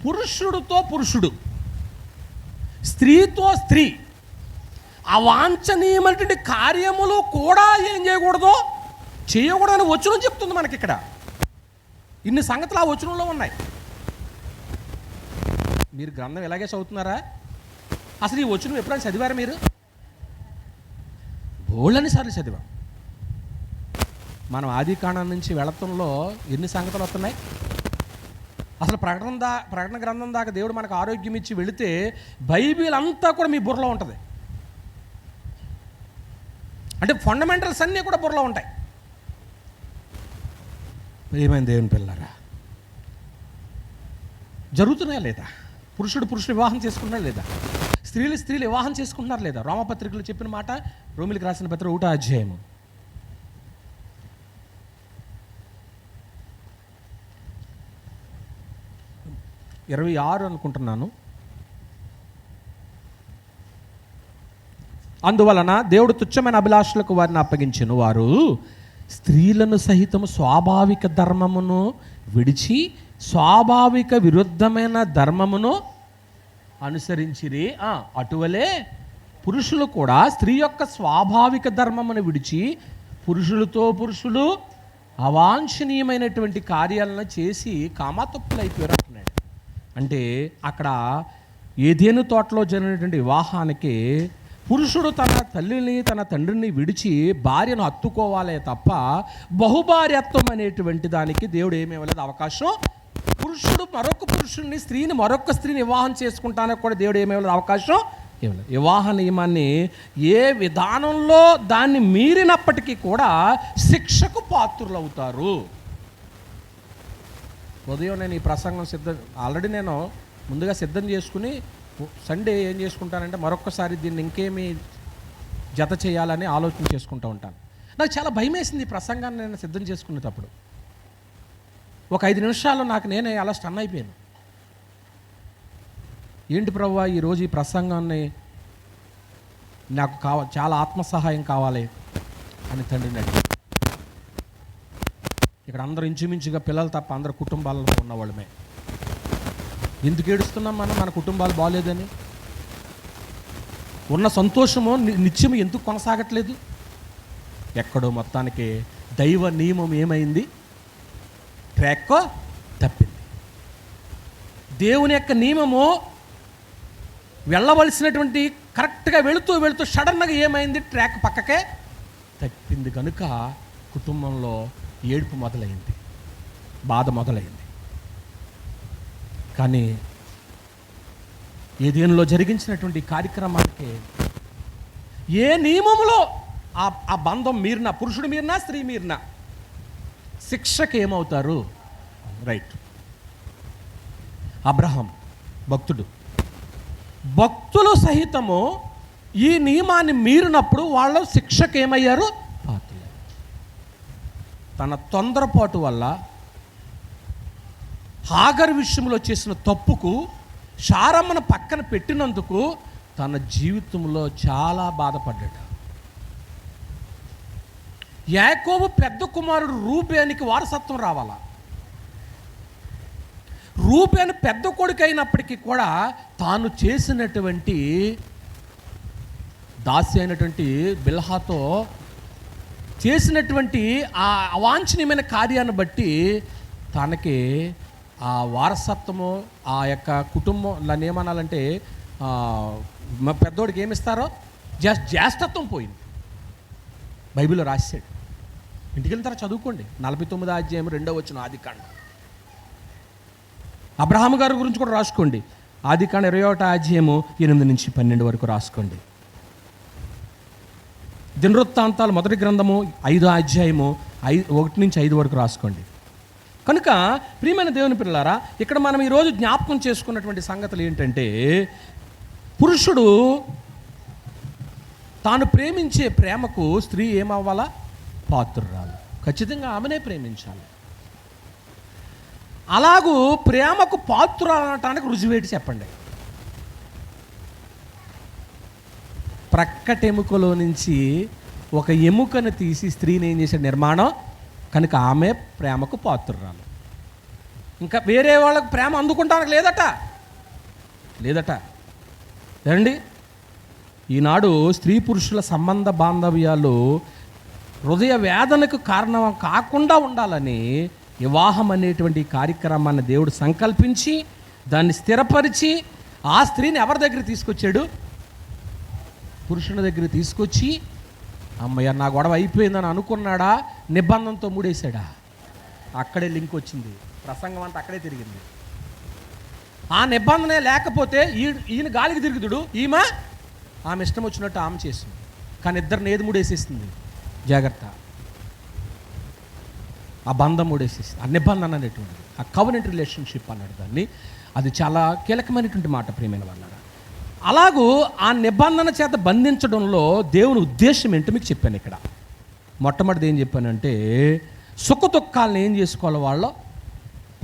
పురుషుడితో పురుషుడు, స్త్రీతో స్త్రీ అవాంఛనీయమైనటువంటి కార్యములు కూడా ఏం చేయకూడదో చేయకూడదని వచనం చెప్తుంది మనకి ఇక్కడ. ఇన్ని సంగతులు ఆ వచనంలో ఉన్నాయి. మీరు గ్రంథం ఇలాగే చదువుతున్నారా? అసలు ఈ వచనం ఎప్పుడైనా చదివారా మీరు? బోళ్ళన్నిసార్లు చదివాం. మనం ఆది కాండం నుంచి వెళతంలో ఎన్ని సంగతులు వస్తున్నాయి. అసలు ప్రకటన గ్రంథం దాకా దేవుడు మనకు ఆరోగ్యం ఇచ్చి వెళితే బైబిల్ అంతా కూడా మీ బుర్రలో ఉంటుంది. అంటే ఫండమెంటల్స్ అన్నీ కూడా బుర్రలో ఉంటాయి. ఏమైంది దేవుని పిల్లరా? జరుగుతున్నాయా లేదా? పురుషుడు వివాహం చేసుకుంటున్నారా లేదా? స్త్రీలు వివాహం చేసుకుంటున్నారు లేదా? రోమపత్రికలు చెప్పిన మాట, రోమిలికి రాసిన పత్రిక 1వ అధ్యాయము 26 అనుకుంటున్నాను. అందువలన దేవుడు తుచ్చమైన అభిలాషలకు వారిని అప్పగించెను. వారు స్త్రీలను సహితము స్వాభావిక ధర్మమును విడిచి స్వాభావిక విరుద్ధమైన ధర్మమును అనుసరించిరి. అటువలే పురుషులు కూడా స్త్రీ యొక్క స్వాభావిక ధర్మమును విడిచి పురుషులతో పురుషులు అవాంఛనీయమైనటువంటి కార్యాలను చేసి కామాతప్పులు అయిపోయారు అంటున్నాడు. అంటే అక్కడ ఏదేను తోటలో జరిగినటువంటి వివాహానికి పురుషుడు తన తల్లిని తన తండ్రిని విడిచి భార్యను హత్తుకోవాలే తప్ప బహుభార్యత్వం అనేటువంటి దానికి దేవుడు ఏమీ ఇవ్వలేదు అవకాశం. పురుషుడు మరొక పురుషుడిని, స్త్రీని మరొక స్త్రీని వివాహం చేసుకుంటానికి కూడా దేవుడు ఏమీ ఇవ్వలేదు అవకాశం ఇవ్వలేదు. వివాహ నియమాన్ని ఏ విధానంలో దాన్ని మీరినప్పటికీ కూడా శిక్షకు పాత్రులు అవుతారు. ఉదయం నేను ఈ ప్రసంగం ఆల్రెడీ నేను ముందుగా సిద్ధం చేసుకుని సండే ఏం చేసుకుంటానంటే మరొక్కసారి దీన్ని ఇంకేమీ జత చేయాలని ఆలోచన చేసుకుంటూ ఉంటాను. నాకు చాలా భయం వేసింది ఈ ప్రసంగాన్ని నేను సిద్ధం చేసుకునేటప్పుడు. ఒక 5 నిమిషాల్లో నాకు నేనే అలా స్టన్ అయిపోయాను. ఏంటి ప్రభువా, ఈరోజు ఈ ప్రసంగాన్ని నాకు చాలా ఆత్మసహాయం కావాలి అని తండ్రిని అడిగాను. ఇక్కడ అందరూ ఇంచుమించుగా పిల్లలు తప్ప అందరు కుటుంబాలలో ఉన్నవాళ్ళమే. ఎందుకు ఏడుస్తున్నాం మన కుటుంబాలు బాగోలేదని? ఉన్న సంతోషము నిత్యము ఎందుకు కొనసాగట్లేదు? ఎక్కడో మొత్తానికి దైవ నియమం ఏమైంది? ట్రాక్ తప్పింది. దేవుని యొక్క నియమము వెళ్ళవలసినటువంటి కరెక్ట్గా వెళుతూ సడన్గా ఏమైంది? ట్రాక్ పక్కకే తప్పింది. కనుక కుటుంబంలో ఏడుపు మొదలైంది, బాధ మొదలైంది. కానీ ఏదేనులో జరిగించినటువంటి కార్యక్రమానికి ఏ నియమములో ఆ బంధం మీరినా, పురుషుడు మీరినా స్త్రీ మీరినా శిక్షకి ఏమవుతారు? రైట్. అబ్రహాం భక్తులు సహితము ఈ నియమాన్ని మీరినప్పుడు వాళ్ళు శిక్షకి ఏమయ్యారు? పాత్రులు. తన తొందరపాటు వల్ల హాగర్ విషయంలో చేసిన తప్పుకు శారమ్మను పక్కన పెట్టినందుకు తన జీవితంలో చాలా బాధపడ్డాడు. యాకోబు పెద్ద కుమారుడు రూబేనికి వారసత్వం రావాలా. రూబేను పెద్ద కొడుకు అయినప్పటికీ కూడా తాను చేసినటువంటి దాసి అయినటువంటి బిల్హాతో చేసినటువంటి ఆ అవాంఛనీయమైన కార్యాన్ని బట్టి తనకి ఆ వారసత్వము, ఆ యొక్క కుటుంబం దాన్ని ఏమనాలంటే మా పెద్దోడికి ఏమిస్తారో జ్యేష్ఠత్వం పోయింది. బైబిల్లో రాశాడు. ఇంటికి వెళ్ళిన తర్వాత చదువుకోండి. 49వ అధ్యాయం 2వ వచనం ఆదికాండం. అబ్రహాము గారి గురించి కూడా రాసుకోండి. ఆదికాండం 21వ అధ్యాయము 8 నుంచి 12 వరకు రాసుకోండి. దినవృత్తాంతాలు మొదటి గ్రంథము 5వ అధ్యాయము 1 నుంచి 5 వరకు రాసుకోండి. కనుక ప్రియమైన దేవుని పిల్లలారా, ఇక్కడ మనం ఈరోజు జ్ఞాపకం చేసుకున్నటువంటి సంగతులు ఏంటంటే, పురుషుడు తాను ప్రేమించే ప్రేమకు స్త్రీ ఏమవ్వాలా? పాత్రురాలు. ఖచ్చితంగా ఆమెనే ప్రేమించాలి. అలాగూ ప్రేమకు పాత్రురాలు అనటానికి రుజువేటి చెప్పండి. ప్రక్కటెముకలో నుంచి ఒక ఎముకను తీసి స్త్రీని ఏం చేశాడు? నిర్మాణం. కనుక ఆమె ప్రేమకు పాత్రురాలు. ఇంకా వేరే వాళ్ళకు ప్రేమ అందుకుంటానికి లేదట. ఏమండి, ఈనాడు స్త్రీ పురుషుల సంబంధ బాంధవ్యాలు హృదయ వేదనకు కారణం కాకుండా ఉండాలని వివాహం అనేటువంటి కార్యక్రమాన్ని దేవుడు సంకల్పించి దాన్ని స్థిరపరిచి ఆ స్త్రీని ఎవరి దగ్గర తీసుకొచ్చాడు? పురుషుని దగ్గర తీసుకొచ్చి, అమ్మయ్య నా గొడవ అయిపోయిందని అనుకున్నాడా? నిబంధనతో మూడేశాడా? అక్కడే లింక్ వచ్చింది. ప్రసంగం అంతా అక్కడే తిరిగింది. ఆ నిబంధనే లేకపోతే ఈయన గాలికి తిరుగుతుడు, ఆమె ఇష్టం వచ్చినట్టు ఆమె చేసింది. కానీ ఇద్దరిని ఏది మూడేసేసింది? జాగ్రత్త. ఆ బంధం మూడేసేసింది. ఆ నిబంధన అనేటువంటిది, ఆ కవెనెంట్ రిలేషన్షిప్ అన్నాడు దాన్ని. అది చాలా కీలకమైనటువంటి మాట ప్రియమైన వాళ్ళారా. అలాగూ ఆ నిబంధన చేత బంధించడంలో దేవుని ఉద్దేశం ఏంటో మీకు చెప్పాను. ఇక్కడ మొట్టమొదటిది ఏం చెప్పానంటే, సుఖ దుఃఖాలను ఏం చేసుకోవాలి? వాళ్ళు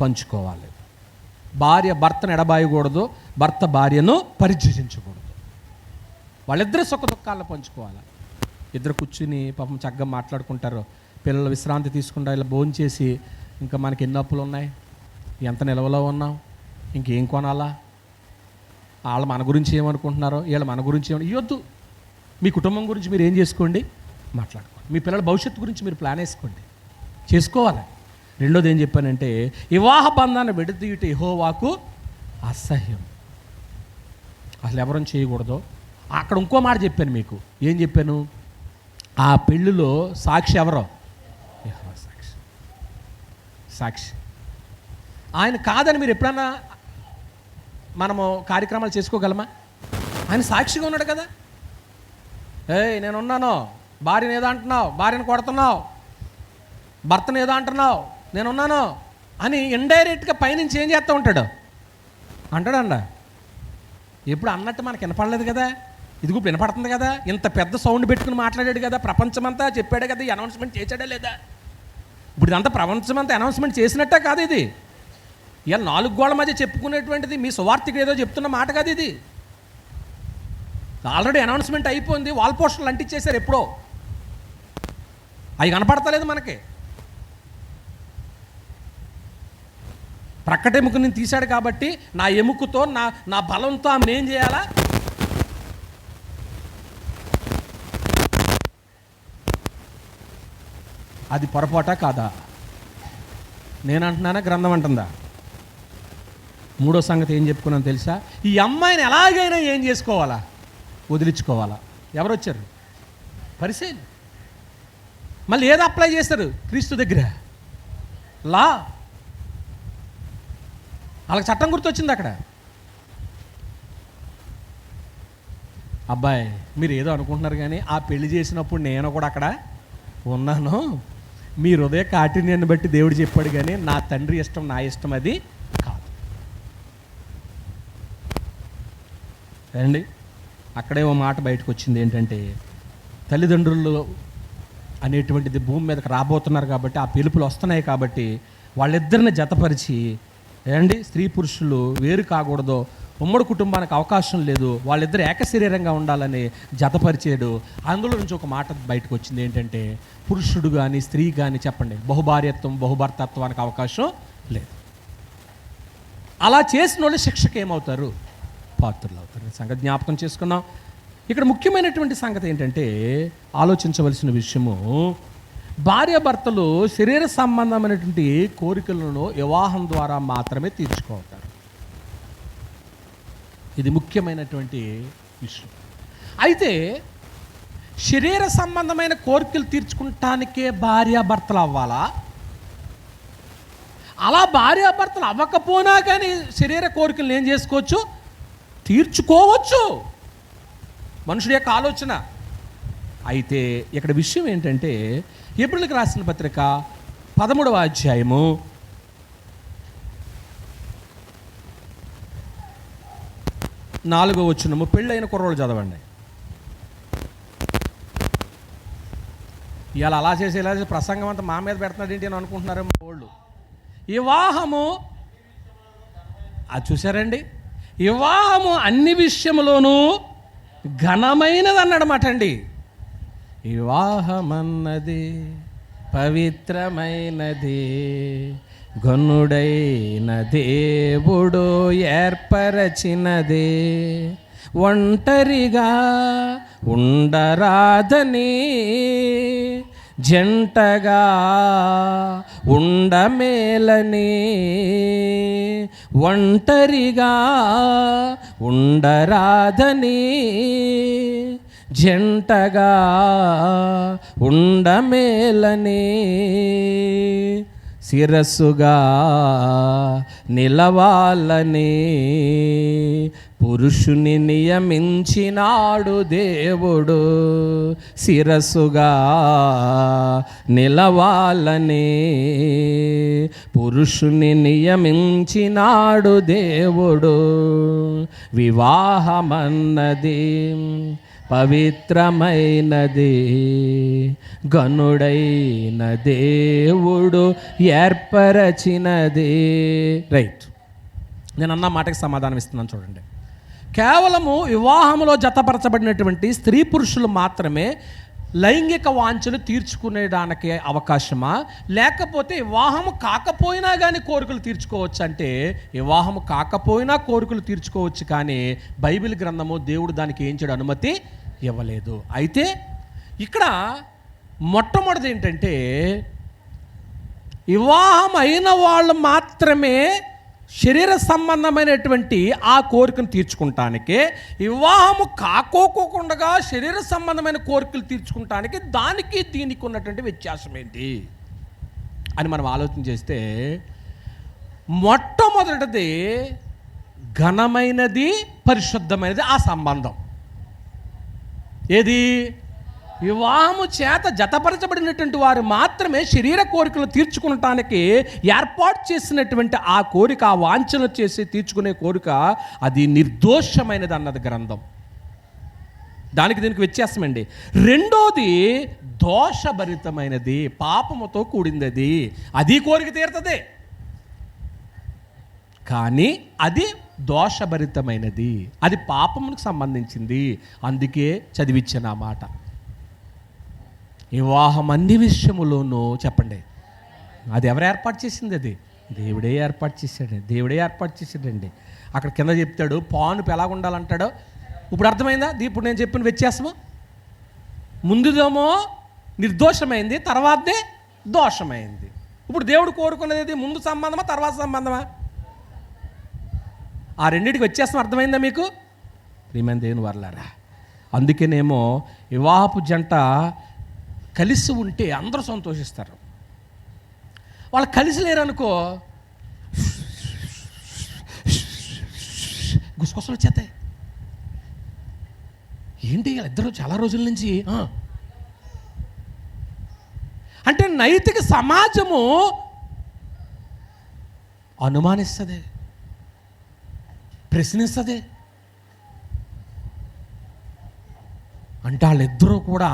పంచుకోవాలి. భార్య భర్తను ఎడబాయకూడదు, భర్త భార్యను పరిచయించకూడదు. వాళ్ళిద్దరు సుఖ దుఃఖాలను పంచుకోవాలి. ఇద్దరు కూర్చుని పాపం చక్కగా మాట్లాడుకుంటారు. పిల్లలు విశ్రాంతి తీసుకుంటా ఇలా భోజనం చేసి, ఇంకా మనకి ఎన్ని అప్పులు ఉన్నాయి, ఎంత నిల్వలో ఉన్నాం, ఇంకేం కొనాలా, వాళ్ళు మన గురించి ఏమనుకుంటున్నారో, వీళ్ళు మన గురించి ఇవ్వద్దు. మీ కుటుంబం గురించి మీరు ఏం చేసుకోండి, మాట్లాడుకోండి. మీ పిల్లల భవిష్యత్తు గురించి మీరు ప్లాన్ వేసుకోండి, చేసుకోవాలి. రెండోది ఏం చెప్పానంటే, వివాహ బంధాన్ని విడదీయుట యెహోవాకు అసహ్యం. అసలు ఎవరం చేయకూడదు. అక్కడ ఇంకో మాట చెప్పాను మీకు. ఏం చెప్పాను? ఆ పెళ్ళిలో సాక్షి ఎవరో? యెహోవా సాక్షి. ఆయన కాదని మీరు ఎప్పుడన్నా మనము కార్యక్రమాలు చేసుకోగలమా? ఆయన సాక్షిగా ఉన్నాడు కదా. నేనున్నాను, భార్యను ఏదో అంటున్నావు, భార్యను కొడుతున్నావు, భర్తను ఏదో అంటున్నావు, నేనున్నాను అని ఇండైరెక్ట్గా పైనుంచి ఏం చేస్తూ ఉంటాడు? అంటాడండ. ఎప్పుడు అన్నట్టు మనకు వినపడలేదు కదా. ఇదిగో ఇప్పుడు వినపడుతుంది కదా. ఇంత పెద్ద సౌండ్ పెట్టుకుని మాట్లాడాడు కదా, ప్రపంచమంతా చెప్పాడు కదా, ఈ అనౌన్స్మెంట్ చేశాడా లేదా? ఇప్పుడు ఇదంతా ప్రపంచమంతా అనౌన్స్మెంట్ చేసినట్టే కాదు ఇది. ఇలా 4 గోళ్ల మధ్య చెప్పుకునేటువంటిది మీ సువార్తికి ఏదో చెప్తున్న మాట కాదు ఇది. ఆల్రెడీ అనౌన్స్మెంట్ అయిపోయింది. వాల్ పోస్టర్లు అంటించేశారు ఎప్పుడో. అవి కనపడతలేదు మనకి. ప్రక్కటెముక నేను తీశాడు కాబట్టి నా ఎముకతో నా బలంతో ఆమెను ఏం చేయాలా? అది పొరపాటా కాదా? నేనంటున్నానా, గ్రంథం అంటుందా? మూడో సంగతి ఏం చెప్పుకున్నాను తెలుసా? ఈ అమ్మాయిని ఎలాగైనా ఏం చేసుకోవాలా? వదిలించుకోవాలా. ఎవరు వచ్చారు? పరిసయ్యులు. మళ్ళీ ఏది అప్లై చేస్తారు? క్రీస్తు దగ్గర లా. వాళ్ళకి చట్టం గుర్తొచ్చింది అక్కడ. అబ్బాయి మీరు ఏదో అనుకుంటున్నారు కానీ ఆ పెళ్లి చేసినప్పుడు నేను కూడా అక్కడ ఉన్నాను. మీ హృదయ కాఠిన్యాన్ని బట్టి దేవుడు చెప్పాడు కానీ నా తండ్రి ఇష్టం నా ఇష్టం అది కాదు. అండి అక్కడే ఓ మాట బయటకు వచ్చింది. ఏంటంటే తల్లిదండ్రులు అనేటువంటిది భూమి మీదకి రాబోతున్నారు కాబట్టి, ఆ పిలుపులు వస్తున్నాయి కాబట్టి వాళ్ళిద్దరిని జతపరిచి, ఏమండి స్త్రీ పురుషులు వేరు కాకూడదు, ఉమ్మడి కుటుంబానికి అవకాశం లేదు, వాళ్ళిద్దరు ఏకశరీరంగా ఉండాలని జతపరిచాడు. అందులో నుంచి ఒక మాట బయటకు వచ్చింది. ఏంటంటే పురుషుడు కానీ స్త్రీ కానీ చెప్పండి, బహుభార్యత్వం బహుభర్తత్వానికి అవకాశం లేదు. అలా చేసిన వాళ్ళు శిక్షకు ఏమవుతారు? పాత్రులు అవుతారు. సంగతి జ్ఞాపకం చేసుకున్నాం. ఇక్కడ ముఖ్యమైనటువంటి సంగతి ఏంటంటే ఆలోచించవలసిన విషయము, భార్యాభర్తలు శరీర సంబంధమైనటువంటి కోరికలను వివాహం ద్వారా మాత్రమే తీర్చుకోతారు. ఇది ముఖ్యమైనటువంటి విషయం. అయితే శరీర సంబంధమైన కోరికలు తీర్చుకుంటానికే భార్యాభర్తలు అవ్వాలా? అలా భార్యాభర్తలు అవ్వకపోయినా కానీ శరీర కోరికలను ఏం చేసుకోవచ్చు? తీర్చుకోవచ్చు. మనుషుడి యొక్క ఆలోచన. అయితే ఇక్కడ విషయం ఏంటంటే, హెబ్రీయులకు రాసిన పత్రిక 13వ అధ్యాయము 4వ వచనము, పెళ్ళైన కుర్రోళ్ళు చదవండి. ఇవాళ అలా చేసి ఇలా చేసి ప్రసంగం అంతా మా మీద పెడుతున్నాడు ఏంటి అని అనుకుంటున్నారేమో వాళ్ళు. వివాహము అది చూసారండి, వివాహము అన్ని విషయములోనూ ఘనమైనది అన్నాడన్నమాట అండి. వివాహమన్నది పవిత్రమైనది, ఘనుడైన దేవుడు ఏర్పరచినది, ఒంటరిగా ఉండరాదని జంటగా ఉండమేలని, ఒంటరిగా ఉండరాదని జంటగా ఉండమేలని, శిరస్సుగా నిలవాలని పురుషుని నియమించినాడు దేవుడు. శిరస్సుగా నిలవాలని పురుషుని నియమించినాడు దేవుడు. వివాహమన్నది పవిత్రమైనది, ఘనుడైన దేవుడు ఏర్పరచినది. రైట్, నేను అన్న మాటకి సమాధానం ఇస్తున్నాను చూడండి. కేవలము వివాహంలో జతపరచబడినటువంటి స్త్రీ పురుషులు మాత్రమే లైంగిక వాంఛలు తీర్చుకునేదానికి అవకాశమా, లేకపోతే వివాహము కాకపోయినా కానీ కోరికలు తీర్చుకోవచ్చు? అంటే వివాహము కాకపోయినా కోరికలు తీర్చుకోవచ్చు, కానీ బైబిల్ గ్రంథము దేవుడు దానికి ఏం చేయడం అనుమతి ఇవ్వలేదు. అయితే ఇక్కడ మొట్టమొదటిది ఏంటంటే, వివాహం అయిన వాళ్ళు మాత్రమే శరీర సంబంధమైనటువంటి ఆ కోరికను తీర్చుకుంటానికి, వివాహము కాకోకుండా శరీర సంబంధమైన కోరికలు తీర్చుకుంటానికి దానికి దీనికి ఉన్నటువంటి వ్యత్యాసం ఏంటి అని మనం ఆలోచన చేస్తే, మొట్టమొదటిది ఘనమైనది, పరిశుద్ధమైనది ఆ సంబంధం. ఏది? వివాహము చేత జతపరచబడినటువంటి వారు మాత్రమే శరీర కోరికలు తీర్చుకునటానికి ఏర్పాటు చేసినటువంటి ఆ కోరిక, ఆ వాంఛన చేసి తీర్చుకునే కోరిక, అది నిర్దోషమైనది అన్నది గ్రంథం. దానికి దీనికి వ్యత్యాసమండి. రెండోది దోషభరితమైనది, పాపముతో కూడింది. అది కోరిక తీరుతుంది, కానీ అది దోషభరితమైనది, అది పాపమునికి సంబంధించింది. అందుకే చదివిచ్చిన మాట. వివాహం అన్ని విషయములోనూ చెప్పండి, అది ఎవరు ఏర్పాటు చేసింది? అది దేవుడే ఏర్పాటు చేశాడండి. దేవుడే ఏర్పాటు చేశాడండి. అక్కడ కింద చెప్తాడు పానుపు ఎలాగ ఉండాలంటాడో. ఇప్పుడు అర్థమైందా ఇప్పుడు నేను చెప్పిన వ్యత్యాసము? ముందుదేమో నిర్దోషమైంది, తర్వాతే దోషమైంది. ఇప్పుడు దేవుడు కోరుకున్నది ముందు సంబంధమా తర్వాత సంబంధమా? ఆ రెండింటికి వ్యత్యాసం అర్థమైందా మీకు? ప్రియమైన దేవుని వర్లారా, అందుకేనేమో వివాహపు జంట కలిసి ఉంటే అందరూ సంతోషిస్తారు. వాళ్ళు కలిసి లేరనుకో గుసగుసలు వచ్చేస్తాయి. ఏంటి ఇద్దరు చాలా రోజుల నుంచి అంటే నైతిక సమాజము అనుమానిస్తుంది, ప్రశ్నిస్తుంది. అంటే వాళ్ళిద్దరూ కూడా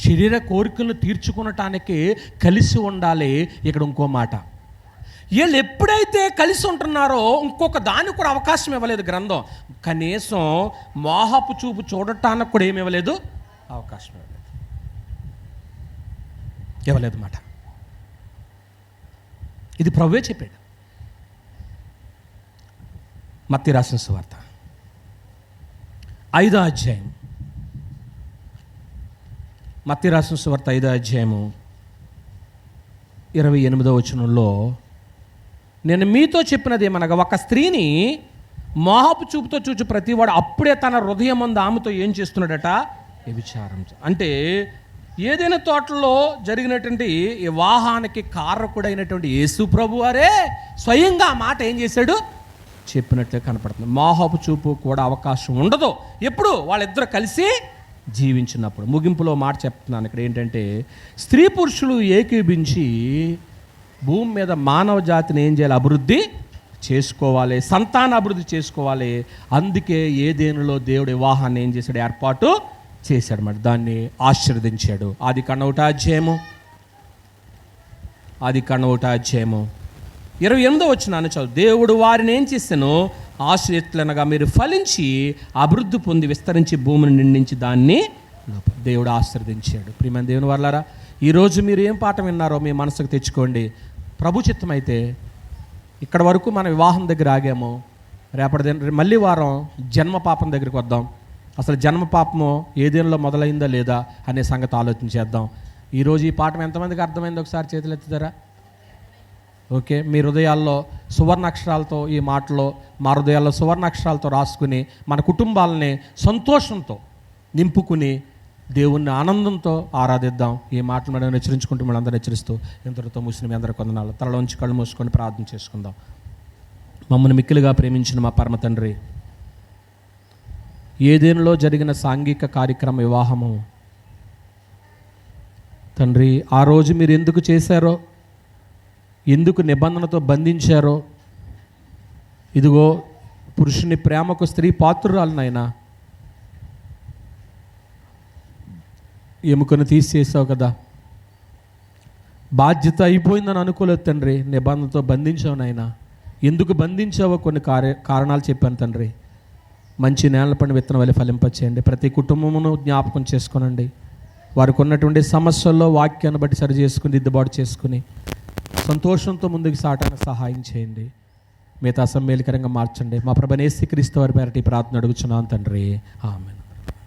శరీర కోరికలను తీర్చుకునటానికి కలిసి ఉండాలి. ఇక్కడ ఇంకో మాట, వీళ్ళు ఎప్పుడైతే కలిసి ఉంటున్నారో ఇంకొక దానికి కూడా అవకాశం ఇవ్వలేదు గ్రంథం. కనీసం మోహపు చూపు చూడటానికి కూడా ఏమి ఇవ్వలేదు, అవకాశం ఇవ్వలేదు మాట. ఇది ప్రభువే చెప్పాడు. మత్తయి రాసిన సువార్త 5వ అధ్యాయం, మత్తయి రాసిన సువార్త 5వ అధ్యాయము 28వ వచనంలో, నేను మీతో చెప్పినది ఏమనగా, ఒక స్త్రీని మోహపు చూపుతో చూచి ప్రతివాడు అప్పుడే తన హృదయం ముందు ఆమెతో ఏం చేస్తున్నాడట, వ్యభిచారం. అంటే ఏదైనా తోటలో జరిగినటువంటి వివాహానికి కారకుడైనటువంటి యేసు ప్రభు వారే స్వయంగా ఆ మాట ఏం చేశాడు, చెప్పినట్లే కనపడుతుంది. మోహపు చూపు కూడా అవకాశం ఉండదు ఎప్పుడు వాళ్ళిద్దరు కలిసి జీవించినప్పుడు. ముగింపులో మాట చెప్తున్నాను ఇక్కడ ఏంటంటే, స్త్రీ పురుషులు ఏకీభించి భూమి మీద మానవ జాతిని ఏం చేయాలి, అభివృద్ధి చేసుకోవాలి, సంతాన అభివృద్ధి చేసుకోవాలి. అందుకే ఏదేనులో దేవుడు వివాహాన్ని ఏం చేశాడు, ఏర్పాటు చేశాడు. మరి దాన్ని ఆశీర్వదించాడు. ఆదికాండం 1వ అధ్యాయము 28వ వచనాన్ని చదువు. దేవుడు వారిని ఏం చేశాను, ఆశ్రయత్లనగా మీరు ఫలించి అభివృద్ధి పొంది విస్తరించి భూమిని నిండించి దాన్ని దేవుడు ఆశీర్వదించాడు. ప్రియమైన దేవుని వర్లారా, ఈరోజు మీరు ఏం పాఠం విన్నారో మీ మనసుకు తెచ్చుకోండి. ప్రభు చిత్తమైతే ఇక్కడ వరకు మన వివాహం దగ్గర ఆగాము. రేపటి మళ్ళీ వారం జన్మ పాపం దగ్గరికి వద్దాం. అసలు జన్మ పాపము ఏదేనిలో మొదలైందా లేదా అనే సంగతి ఆలోచించేద్దాం. ఈరోజు ఈ పాఠం ఎంతమందికి అర్థమైంది ఒకసారి చేతులు ఎత్తుతారా? ఓకే, మీ హృదయాల్లో సువర్ణాక్షరాలతో ఈ మాటలో, మా హృదయాల్లో సువర్ణాక్షరాలతో రాసుకుని మన కుటుంబాలని సంతోషంతో నింపుకుని దేవుణ్ణి ఆనందంతో ఆరాధిద్దాం. ఈ మాటలు మనం హెచ్చరించుకుంటూ మనం అందరూ హెచ్చరిస్తూ ఇంతటితో ముసిన మీ అందరూ కొందనాలు తలలోంచి కళ్ళు మూసుకొని ప్రార్థన చేసుకుందాం. మమ్మల్ని మిక్కిలిగా ప్రేమించిన మా పరమ తండ్రి, ఏదేనులో జరిగిన సాంఘిక కార్యక్రమ వివాహము తండ్రి, ఆ రోజు మీరు ఎందుకు చేశారో, ఎందుకు నిబంధనతో బంధించారో, ఇదిగో పురుషుని ప్రేమకు స్త్రీ పాత్రురాలనైనా ఎముకను తీసేసావు కదా, బాధ్యత అయిపోయిందని అనుకోలేదు తండ్రి, నిబంధనతో బంధించావు నాయనా. ఎందుకు బంధించావో కొన్ని కారణాలు చెప్పాను తండ్రి. మంచి నేల పని విత్తనం వల్ల ఫలింపచేయండి. ప్రతి కుటుంబమును జ్ఞాపకం చేసుకోనండి. వారికి ఉన్నటువంటి సమస్యల్లో వాక్యాన్ని బట్టి సరి చేసుకుని దిద్దుబాటు చేసుకుని సంతోషంతో ముందుకు సాగడానికి సహాయం చేయండి. మిగతా అసమ్మేళకరంగా మార్చండి. మా ప్రభువైన యేసుక్రీస్తు వారి పేరటి ప్రార్థన అడుగుచున్నాను తండ్రి, ఆమేన్.